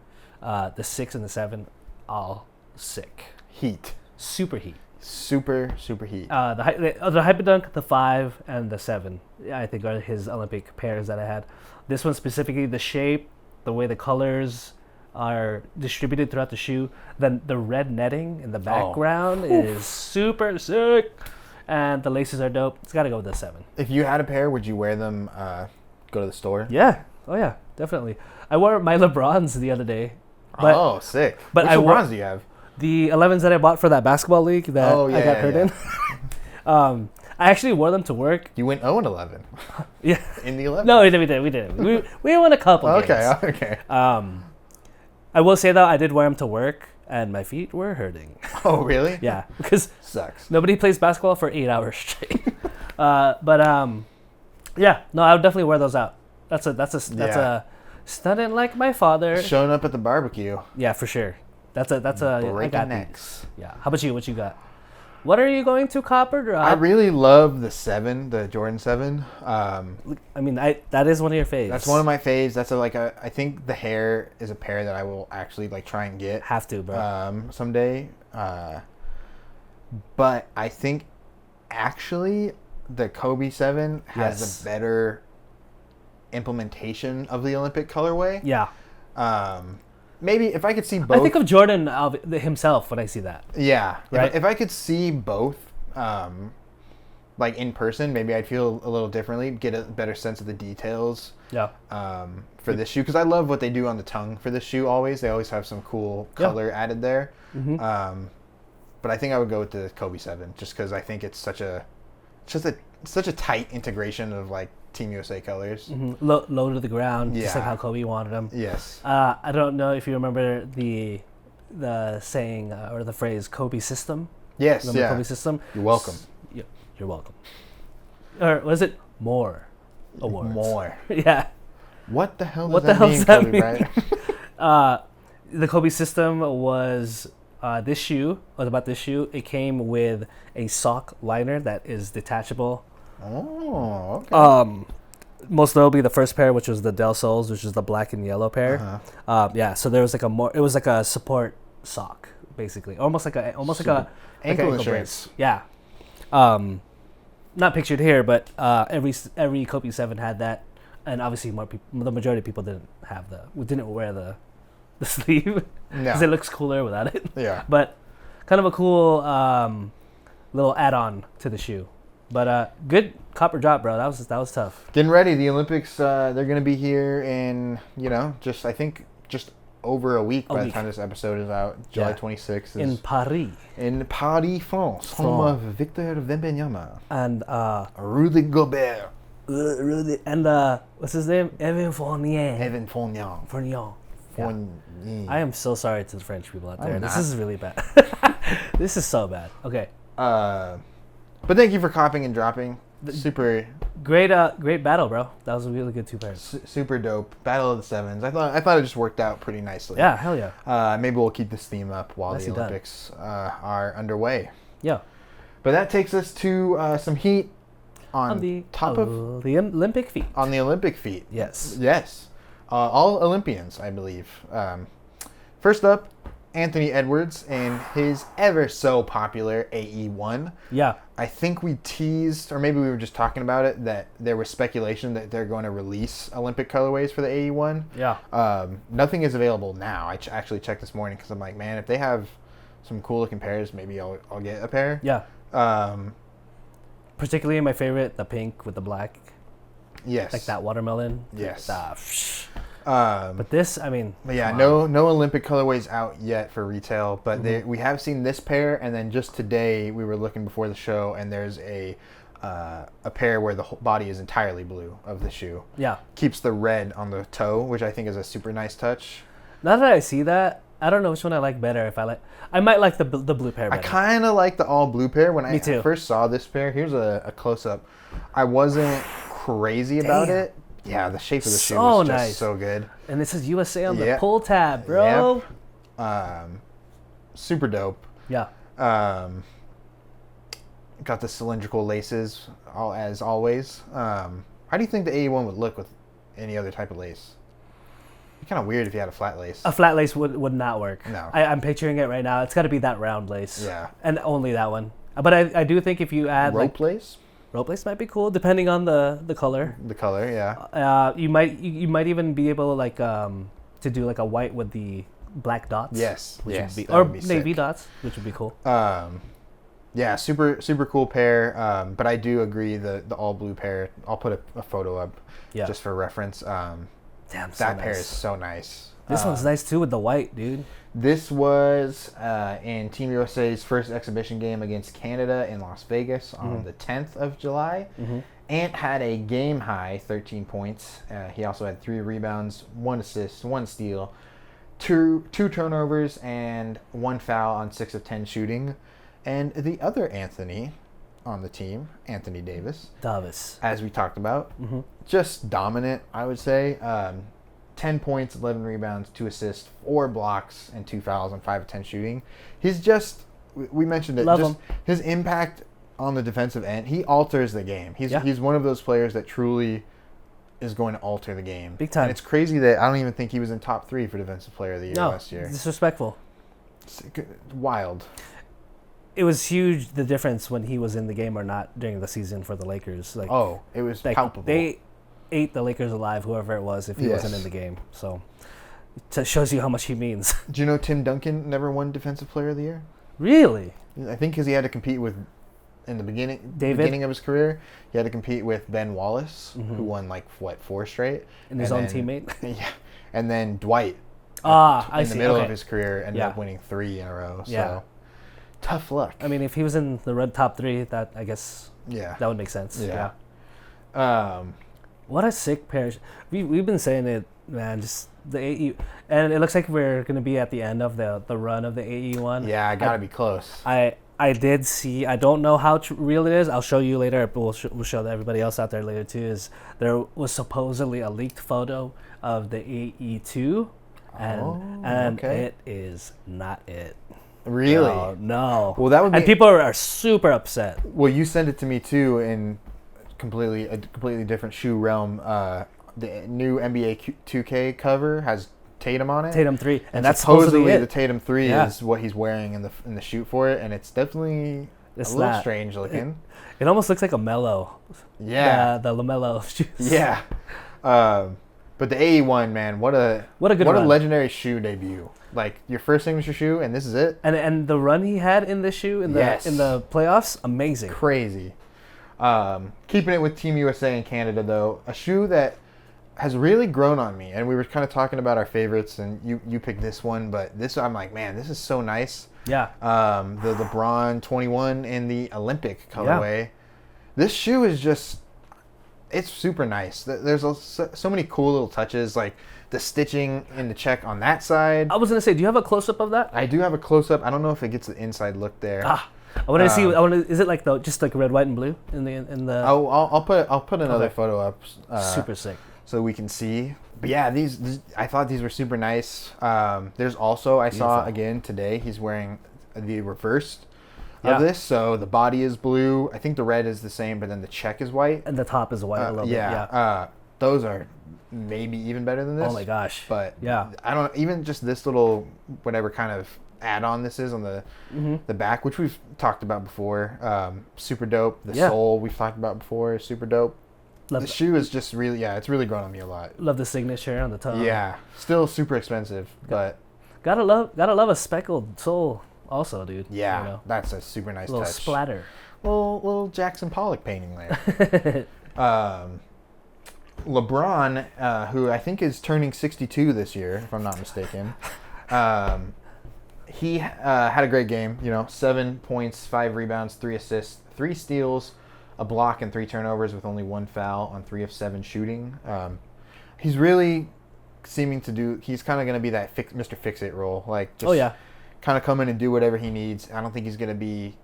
the 6, and the 7, all sick. Heat. Super heat. Super heat. The Hyperdunk, the 5, and the 7, I think are his Olympic pairs that I had. This one specifically, the shape, the way the colors are distributed throughout the shoe, then the red netting in the background is super sick, and the laces are dope. It's got to go with the 7. If you had a pair, would you wear them? Go to the store. Yeah. Oh yeah, definitely. I wore my LeBrons the other day. But, sick. But Which LeBrons do you have? The 11s that I bought for that basketball league that I got hurt in. I actually wore them to work. You went 0-11. Yeah. In the 11. No, we didn't. We won a couple games. Okay. I will say though, I did wear them to work, and my feet were hurting. Oh, really? Yeah, because Sucks. nobody plays basketball for 8 hours straight. Yeah, no, I would definitely wear those out. That's a stunning like my father. Showing up at the barbecue. Yeah, for sure. That's a I Breaking got necks. these. Yeah. How about you? What you got? What are you going to cop or drop? I really love the 7, the Jordan 7. That is one of your faves. That's one of my faves. That's I think the hair is a pair that I will actually try and get. Have to, bro. Someday. But I think actually the Kobe 7 has a better implementation of the Olympic colorway. Yeah. Maybe if I could see both. I think of Jordan himself when I see that. Yeah. Right? If I could see both, in person, maybe I'd feel a little differently, get a better sense of the details. Yeah. For this shoe, because I love what they do on the tongue for this shoe. They always have some cool color added there. Mm-hmm. But I think I would go with the Kobe 7, just because I think it's such a tight integration of Team USA colors. Mm-hmm. Low to the ground, just like Yeah. how Kobe wanted them. Yes. I don't know if you remember the saying or the phrase Kobe system. Yes. Remember Yeah. Kobe system? You're welcome. You're welcome. Or was it more awards? More. Yeah. What the hell does What that the hell mean, does that Kobe mean? Bryant? The Kobe system was this shoe. Was about this shoe. It came with a sock liner that is detachable. Oh, okay. Most notably the first pair, which was the Del Sols, which is the black and yellow pair. So there was it was like a support sock, basically, almost like a ankle brace. insurance. Yeah. Not pictured here, but every Kobe 7 had that, and obviously the majority of people didn't wear the sleeve because it looks cooler without it. Yeah. But kind of a cool little add-on to the shoe. But good copper drop, bro. That was tough. Getting ready. The Olympics, they're going to be here in, just over a week by the week. time this episode is out. July Yeah. 26th. In Paris. In Paris, France. Home of Victor Wembanyama. And Rudy Gobert. what's his name? Evan Fournier. Evan Fournier. Fournier. Yeah. Fournier. I am so sorry to the French people out there. I'm This not. is really bad. This is so bad. Okay. But thank you for copying and dropping. Super Great battle, bro. That was a really good 2 pairs. super dope. Battle of the Sevens. I thought it just worked out pretty nicely. Yeah, hell yeah. Maybe we'll keep this theme up while Nicely the done. Olympics are underway. Yeah. But that takes us to some heat on the top of the Olympic feat. on the Olympic feat. Yes. Yes. All Olympians, I believe. First up, Anthony Edwards and his ever so popular AE1. Yeah. I think we teased, or maybe we were just talking about it, that there was speculation that they're going to release Olympic colorways for the AE1. Yeah. Nothing is available now. I actually checked this morning because I'm like, man, if they have some cool looking pairs, maybe I'll get a pair. Yeah. Um, Particularly my favorite, the pink with the black, yes. like that watermelon. Yes. But this, I mean. But yeah, come no Olympic colorways out yet for retail, but we have seen this pair, and then just today we were looking before the show, and there's a pair where the whole body is entirely blue of the shoe. Yeah. Keeps the red on the toe, which I think is a super nice touch. Now that I see that, I don't know which one I like better. I might like the blue pair I better. kind of like the all blue pair. When Me I too. first saw this pair, here's a close up. I wasn't crazy about Damn. it. Yeah, the shape of the shoe So was just nice. so good. And it says USA on the Yep. pull tab, bro. Super dope. Yeah. Got the cylindrical laces, as always. How do you think the AE1 would look with any other type of lace? It'd be kind of weird if you had a flat lace. A flat lace would not work. No. I'm picturing it right now. It's got to be that round lace. Yeah. And only that one. But I do think if you add Rope lace? rope lace might be cool depending on the color. The color, yeah. You might even be able to do like a white with the black dots. Yes, Which yes, would be, that or would be navy sick. dots, which would be cool. Yeah, super cool pair. But I do agree the all blue pair. I'll put a photo up Yeah. just for reference. Damn, so That pair nice. is so nice. This one's nice too with the white, dude. This was in Team USA's first exhibition game against Canada in Las Vegas on the 10th of July. Ant had a game high 13 points. He also had 3 rebounds, 1 assist, 1 steal, two turnovers, and 1 foul on 6 of 10 shooting. And the other Anthony on the team, Anthony Davis, as we talked about, just dominant, I would say. 10 points, 11 rebounds, 2 assists, 4 blocks, and 2 fouls on 5 of 10 shooting. He's just, we mentioned it, Love just him. his impact on the defensive end, he alters the game. He's one of those players that truly is going to alter the game. Big time. And it's crazy that I don't even think he was in top 3 for Defensive Player of the Year last year. Disrespectful. It's wild. It was huge the difference when he was in the game or not during the season for the Lakers. Like, Oh, it was like palpable. they ate the Lakers alive, whoever it was, if he Yes. wasn't in the game. So it shows you how much he means. Do you know Tim Duncan never won Defensive Player of the Year? Really? I think because he had to compete with, in the David? beginning of his career, he had to compete with Ben Wallace, who won 4 straight. And his own teammate? Yeah. And then Dwight, I in see. the middle Okay. of his career, ended Yeah. up winning 3 in a row. So Yeah. tough luck. I mean, if he was in the red top 3, that I guess yeah. that would make sense. Yeah. What a sick pair. We've been saying it, man. Just the AE, and it looks like we're gonna be at the end of the run of the AE one. Yeah, I gotta be close. I did see. I don't know how real it is. I'll show you later. But we'll show everybody else out there later too. Is there was supposedly a leaked photo of the AE2, and okay. it is not it. Really? No. Well, that would And be. people are super upset. Well, you sent it to me too in a completely different shoe realm. The new NBA 2K cover has Tatum on it. Tatum 3, and that's supposedly it. the Tatum 3 Yeah. is what he's wearing in the shoot for it, and it's definitely It's a little not. strange looking. It almost looks like a Mellow. Yeah, The LaMelo shoes. yeah. But the AE1, man, what a good run. legendary shoe debut. Like your first signature shoe, and this is it. And the run he had in this shoe in the Yes. in the playoffs, amazing. Crazy. Keeping it with Team USA and Canada, though, a shoe that has really grown on me. And we were kind of talking about our favorites, and you picked this one, but this I'm like, man, this is so nice. Yeah. The LeBron 21 in the Olympic colorway. Yeah. This shoe is just, it's super nice. There's so many cool little touches, like the stitching in the check on that side. I was gonna say, do you have a close up of that? I do have a close up. I don't know if it gets the inside look there. I want to see. Is it like just like red, white, and blue in the? Oh, I'll put another photo up. Super sick. So we can see. But yeah, these I thought these were super nice. There's also saw again today he's wearing the reversed of this. So the body is blue. I think the red is the same, but then the check is white. And the top is white a little bit. Yeah. Those are maybe even better than this. Oh my gosh. But yeah, I don't even just this little whatever kind of add-on this is on the back, which we've talked about before. Super dope. The sole we've talked about before, super dope. The shoe is just really, it's really grown on me a lot. Love the signature on the top. Yeah, still super expensive, but gotta love a speckled sole also, dude. Yeah, you know? That's a super nice little touch. Splatter. Little Jackson Pollock painting there. LeBron, who I think is turning 62 this year, if I'm not mistaken. He had a great game. 7 points, 5 rebounds, 3 assists, 3 steals, a block, and 3 turnovers with only 1 foul on 3 of 7 shooting. He's really seeming to do. He's kind of going to be that Mr. Fix-It role, like just kind of come in and do whatever he needs. I don't think he's going to be.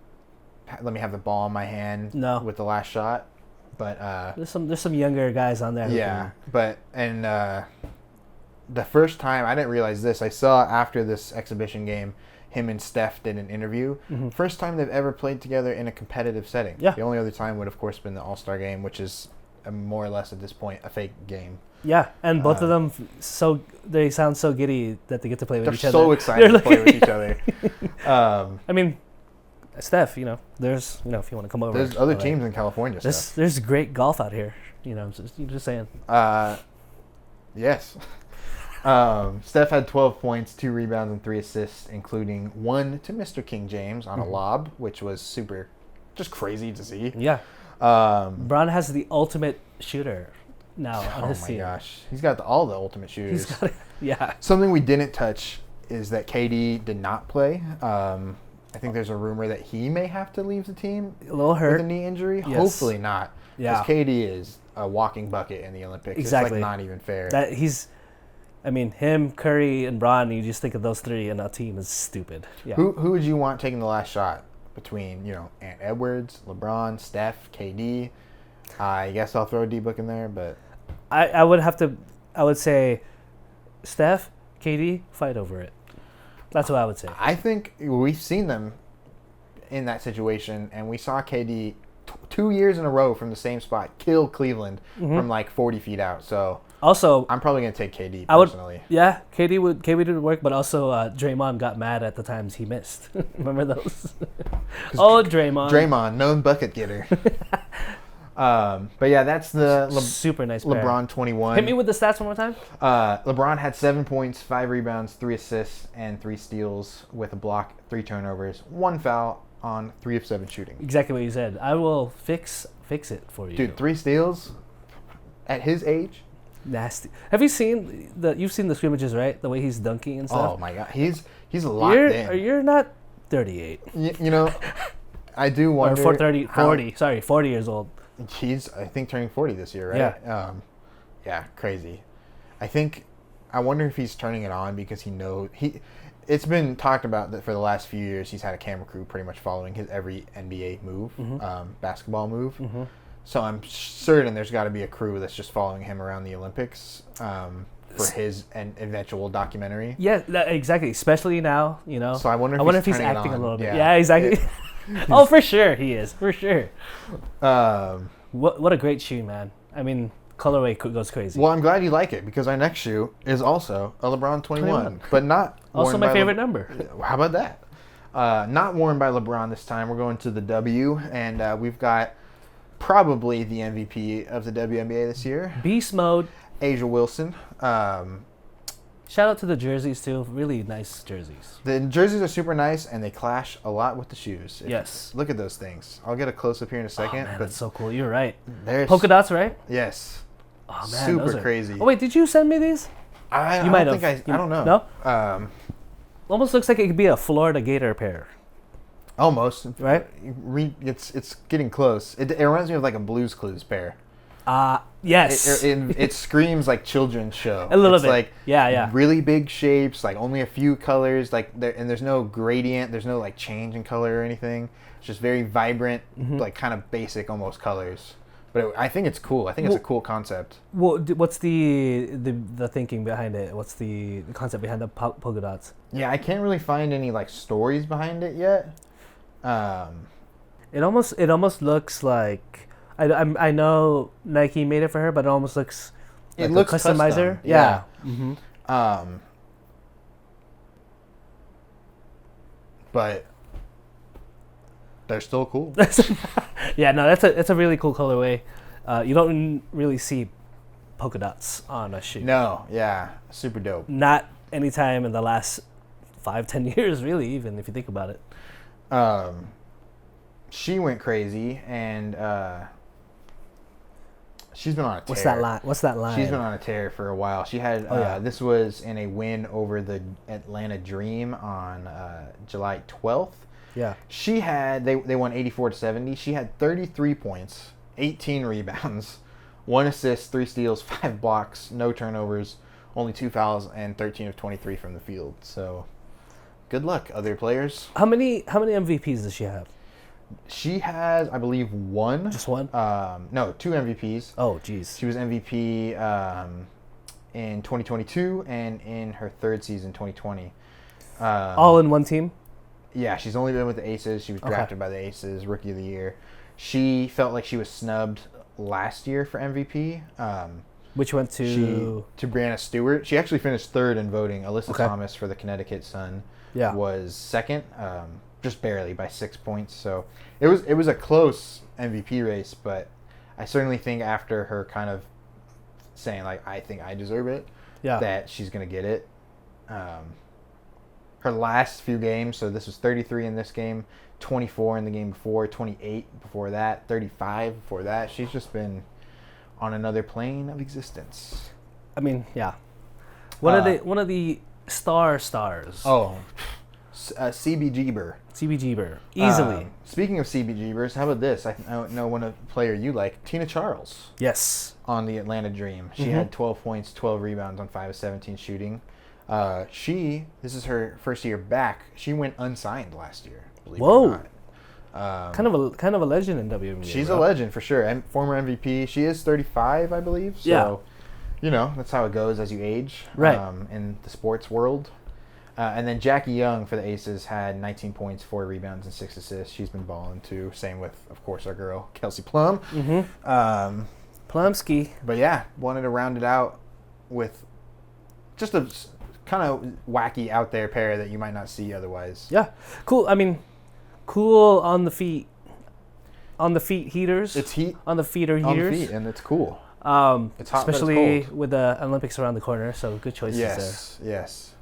Let me have the ball in my hand. With the last shot, but there's some younger guys on there. Yeah, the first time, I didn't realize this. I saw after this exhibition game, him and Steph did an interview. Mm-hmm. First time they've ever played together in a competitive setting. Yeah. The only other time would, of course, been the All-Star game, which is more or less at this point a fake game. Yeah, and both of them, they sound so giddy that they get to play with each other. They're so excited to play with each other. I mean, Steph, there's, if you want to come over. There's other teams in California. There's great golf out here. Just saying. Yes. Steph had 12 points, 2 rebounds, and 3 assists, including 1 to Mr. King James on a lob, which was super, just crazy to see. Yeah. Bron has the ultimate shooter now on his team. Oh my gosh. He's got all the ultimate shooters. He's got it. Yeah. Something we didn't touch is that KD did not play. I think there's a rumor that he may have to leave the team. A little hurt. With a knee injury. Yes. Hopefully not. Yeah. Because KD is a walking bucket in the Olympics. Exactly. It's like not even fair. Him, Curry, and Bron, you just think of those three and a team is stupid. Yeah. Who would you want taking the last shot between, Ant Edwards, LeBron, Steph, KD? I guess I'll throw D-Book in there, but... I would say Steph, KD, fight over it. That's what I would say. I think we've seen them in that situation, and we saw KD 2 years in a row from the same spot kill Cleveland from like 40 feet out. So also, I'm probably gonna take KD personally. KD would work, but also Draymond got mad at the times he missed. Remember those? Draymond, known bucket getter. But yeah, that's the super nice LeBron 21. Hit me with the stats one more time. LeBron had 7 points, 5 rebounds, 3 assists, and 3 steals with a block, 3 turnovers, 1 foul on 3 of 7 shooting. Exactly what you said. I will fix it for you. Dude, 3 steals at his age? Nasty. Have you seen you've seen the scrimmages, right? The way he's dunking and stuff. Oh my god. He's locked in. You're not 38. I do wonder. Or 40 years old. He's, I think, turning 40 this year, right? Yeah. Crazy. I wonder if he's turning it on because it's been talked about that for the last few years he's had a camera crew pretty much following his every NBA move, basketball move. Mm-hmm. So I'm certain there's got to be a crew that's just following him around the Olympics for his eventual documentary. Yeah, exactly. Especially now, So I wonder if he's acting a little bit. Yeah, exactly. Oh, for sure he is. For sure. What a great shoe, man. I mean, colorway goes crazy. Well, I'm glad you like it because our next shoe is also a LeBron 21. But not also my favorite number. How about that? Not worn by LeBron this time. We're going to the W, and we've got probably the MVP of the WNBA this year. Beast mode. A'ja Wilson. Shout out to the jerseys, too. Really nice jerseys. The jerseys are super nice, and they clash a lot with the shoes. Yes. Look at those things. I'll get a close-up here in a second. Oh, man, that's so cool. You're right. There's polka dots, right? Yes. Oh man, Super those are crazy. Oh wait, did you send me these? I You might don't have. think I don't know. No? Almost looks like it could be a Florida Gator pair. Almost. Right? It's getting close. It reminds me of like a Blue's Clues pair. Yes. It screams like children's show. A little It's bit. like Yeah. really big shapes, like only a few colors, like and there's no gradient, there's no like change in color or anything. It's just very vibrant, like kind of basic almost colors. But I think it's cool. I think it's a cool concept. Well, what's the thinking behind it? What's the concept behind the polka dots? Yeah, I can't really find any like stories behind it yet. It almost looks like I know Nike made it for her, but it almost looks like It looks a customizer. custom, yeah. But they're still cool. Yeah, no, that's a really cool colorway. You don't really see polka dots on a shoe. No, yeah, super dope. Not anytime in the last 5-10 years, really. Even if you think about it. She went crazy, and she's been on a tear. What's that line? She's been on a tear for a while. She had this was in a win over the Atlanta Dream on July 12th. Yeah. She had they won 84-70. She had 33 points, 18 rebounds, 1 assist, 3 steals, 5 blocks, no turnovers, only 2 fouls, and 13 of 23 from the field. So, good luck, other players. How many MVPs does she have? She has, I believe, 1. Just one? No, 2 MVPs. Oh, geez. She was MVP in 2022 and in her 3rd season, 2020. All in one team? Yeah, she's only been with the Aces. She was drafted by the Aces, Rookie of the Year. She felt like she was snubbed last year for MVP. Which went to Brianna Stewart. She actually finished 3rd in voting. Alyssa Thomas for the Connecticut Sun was 2nd, just barely by 6 points. So it was a close MVP race, but I certainly think after her kind of saying like I think I deserve it, that she's gonna get it. Her last few games, so this was 33 in this game, 24 in the game before, 28 before that, 35 before that. She's just been on another plane of existence. I mean, yeah. One of the stars. Oh, CB Jeeber. CB Jeeber. Easily. Speaking of CB Jeebers, how about this? I know one player you like, Tina Charles. Yes. On the Atlanta Dream. She had 12 points, 12 rebounds on 5 of 17 shooting. This is her first year back. She went unsigned last year. Believe it or not. Kind of a legend in WNBA. She's a legend for sure, and former MVP. She is 35, I believe. So, that's how it goes as you age, in the sports world. And then Jackie Young for the Aces had 19 points, 4 rebounds, and 6 assists. She's been balling too. Same with, of course, our girl Kelsey Plum. Plumsky. But yeah, wanted to round it out with just a kind of wacky out there pair that you might not see otherwise. Yeah, cool. I mean, cool on the feet. On the feet heaters. It's heat. On the feet are heaters. On the feet, and it's cool. It's hot, especially but it's cold. with the Olympics around the corner. So good choices there. Yes.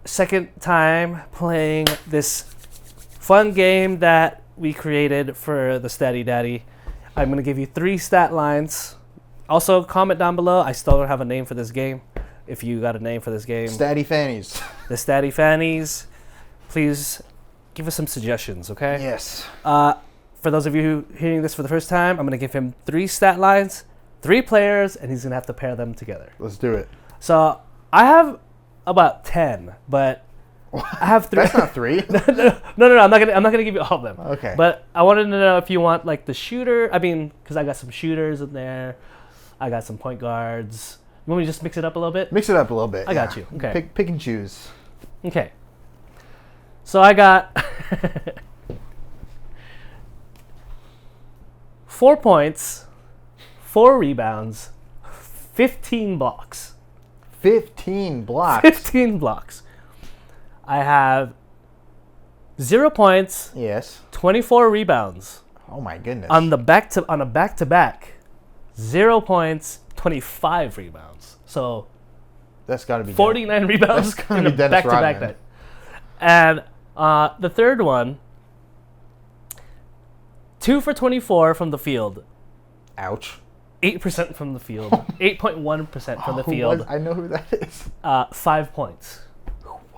Second time playing this fun game that we created for the Statty Daddy. I'm going to give you 3 stat lines. Also, comment down below. I still don't have a name for this game. If you got a name for this game. Statty Fannies. The Statty Fannies. Please give us some suggestions, okay? Yes. For those of you hearing this for the first time, I'm going to give him 3 stat lines, 3 players, and he's going to have to pair them together. Let's do it. So I have about 10, but I have 3. That's not 3. No. I'm not gonna give you all of them. Okay. But I wanted to know if you want like the shooter. I mean, because I got some shooters in there. I got some point guards. You want me to just mix it up a little bit? Mix it up a little bit. I got you. Okay. Pick and choose. Okay. So I got 4 points, 4 rebounds, 15 blocks. 15 blocks. 15 blocks. I have 0 points. Yes. 24 rebounds. Oh my goodness. On a back to back. 0 points, 25 rebounds. So that's got to be 49 rebounds that's gotta in be a Dennis back to back Rodman. night. And the third one, 2 for 24 from the field. Ouch. 8% from the field. 8.1% from the field. I know who that is. 5 points.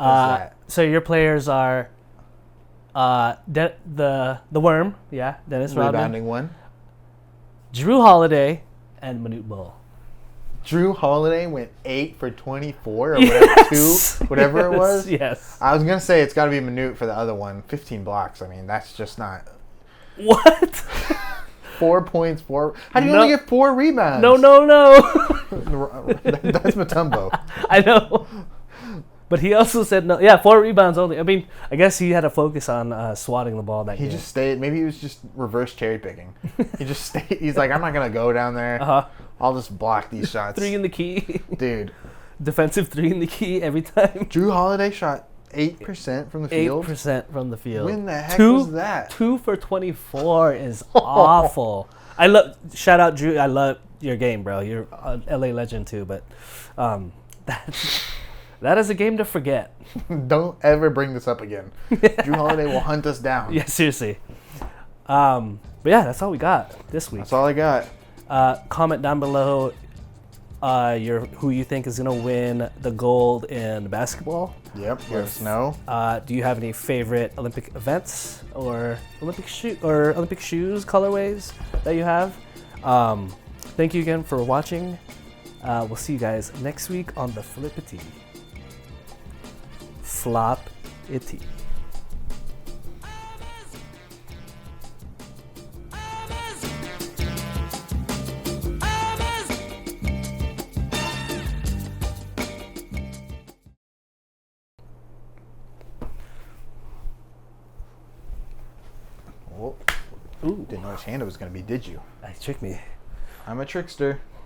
that? So your players are the Worm, yeah, Dennis Rodman, Rebounding one. Drew Holiday, and Manute Bol. Drew Holiday went 8 for 24 or whatever, Yes. 2, whatever it was. Yes. I was going to say it's got to be Minute for the other one. 15 blocks. I mean, that's just not... What? 4 points, 4... How do you No. only get 4 rebounds? No. That's Mutombo. I know. But he also said no. Yeah, 4 rebounds only. I mean, I guess he had to focus on swatting the ball that He game. just stayed. Maybe he was just reverse cherry picking. He just stayed. He's like, I'm not going to go down there. Uh-huh. I'll just block these shots. 3 in the key. Dude. Defensive 3 in the key every time. Drew Holiday shot 8% from the field. 8% from the field. When the heck was that? 2 for 24 is awful. I love. Shout out Drew. I love your game, bro. You're an LA legend too, but that is a game to forget. Don't ever bring this up again. Drew Holiday will hunt us down. Yeah, seriously. But yeah, that's all we got this week. That's all I got. Comment down below who you think is gonna win the gold in basketball. Yep. Let us know. Do you have any favorite Olympic events or Olympic shoes colorways that you have? Thank you again for watching. We'll see you guys next week on the Flippity. Flop Itty. Oh, Ooh, didn't know which hand it was going to be, did you? tricked me. I'm a trickster.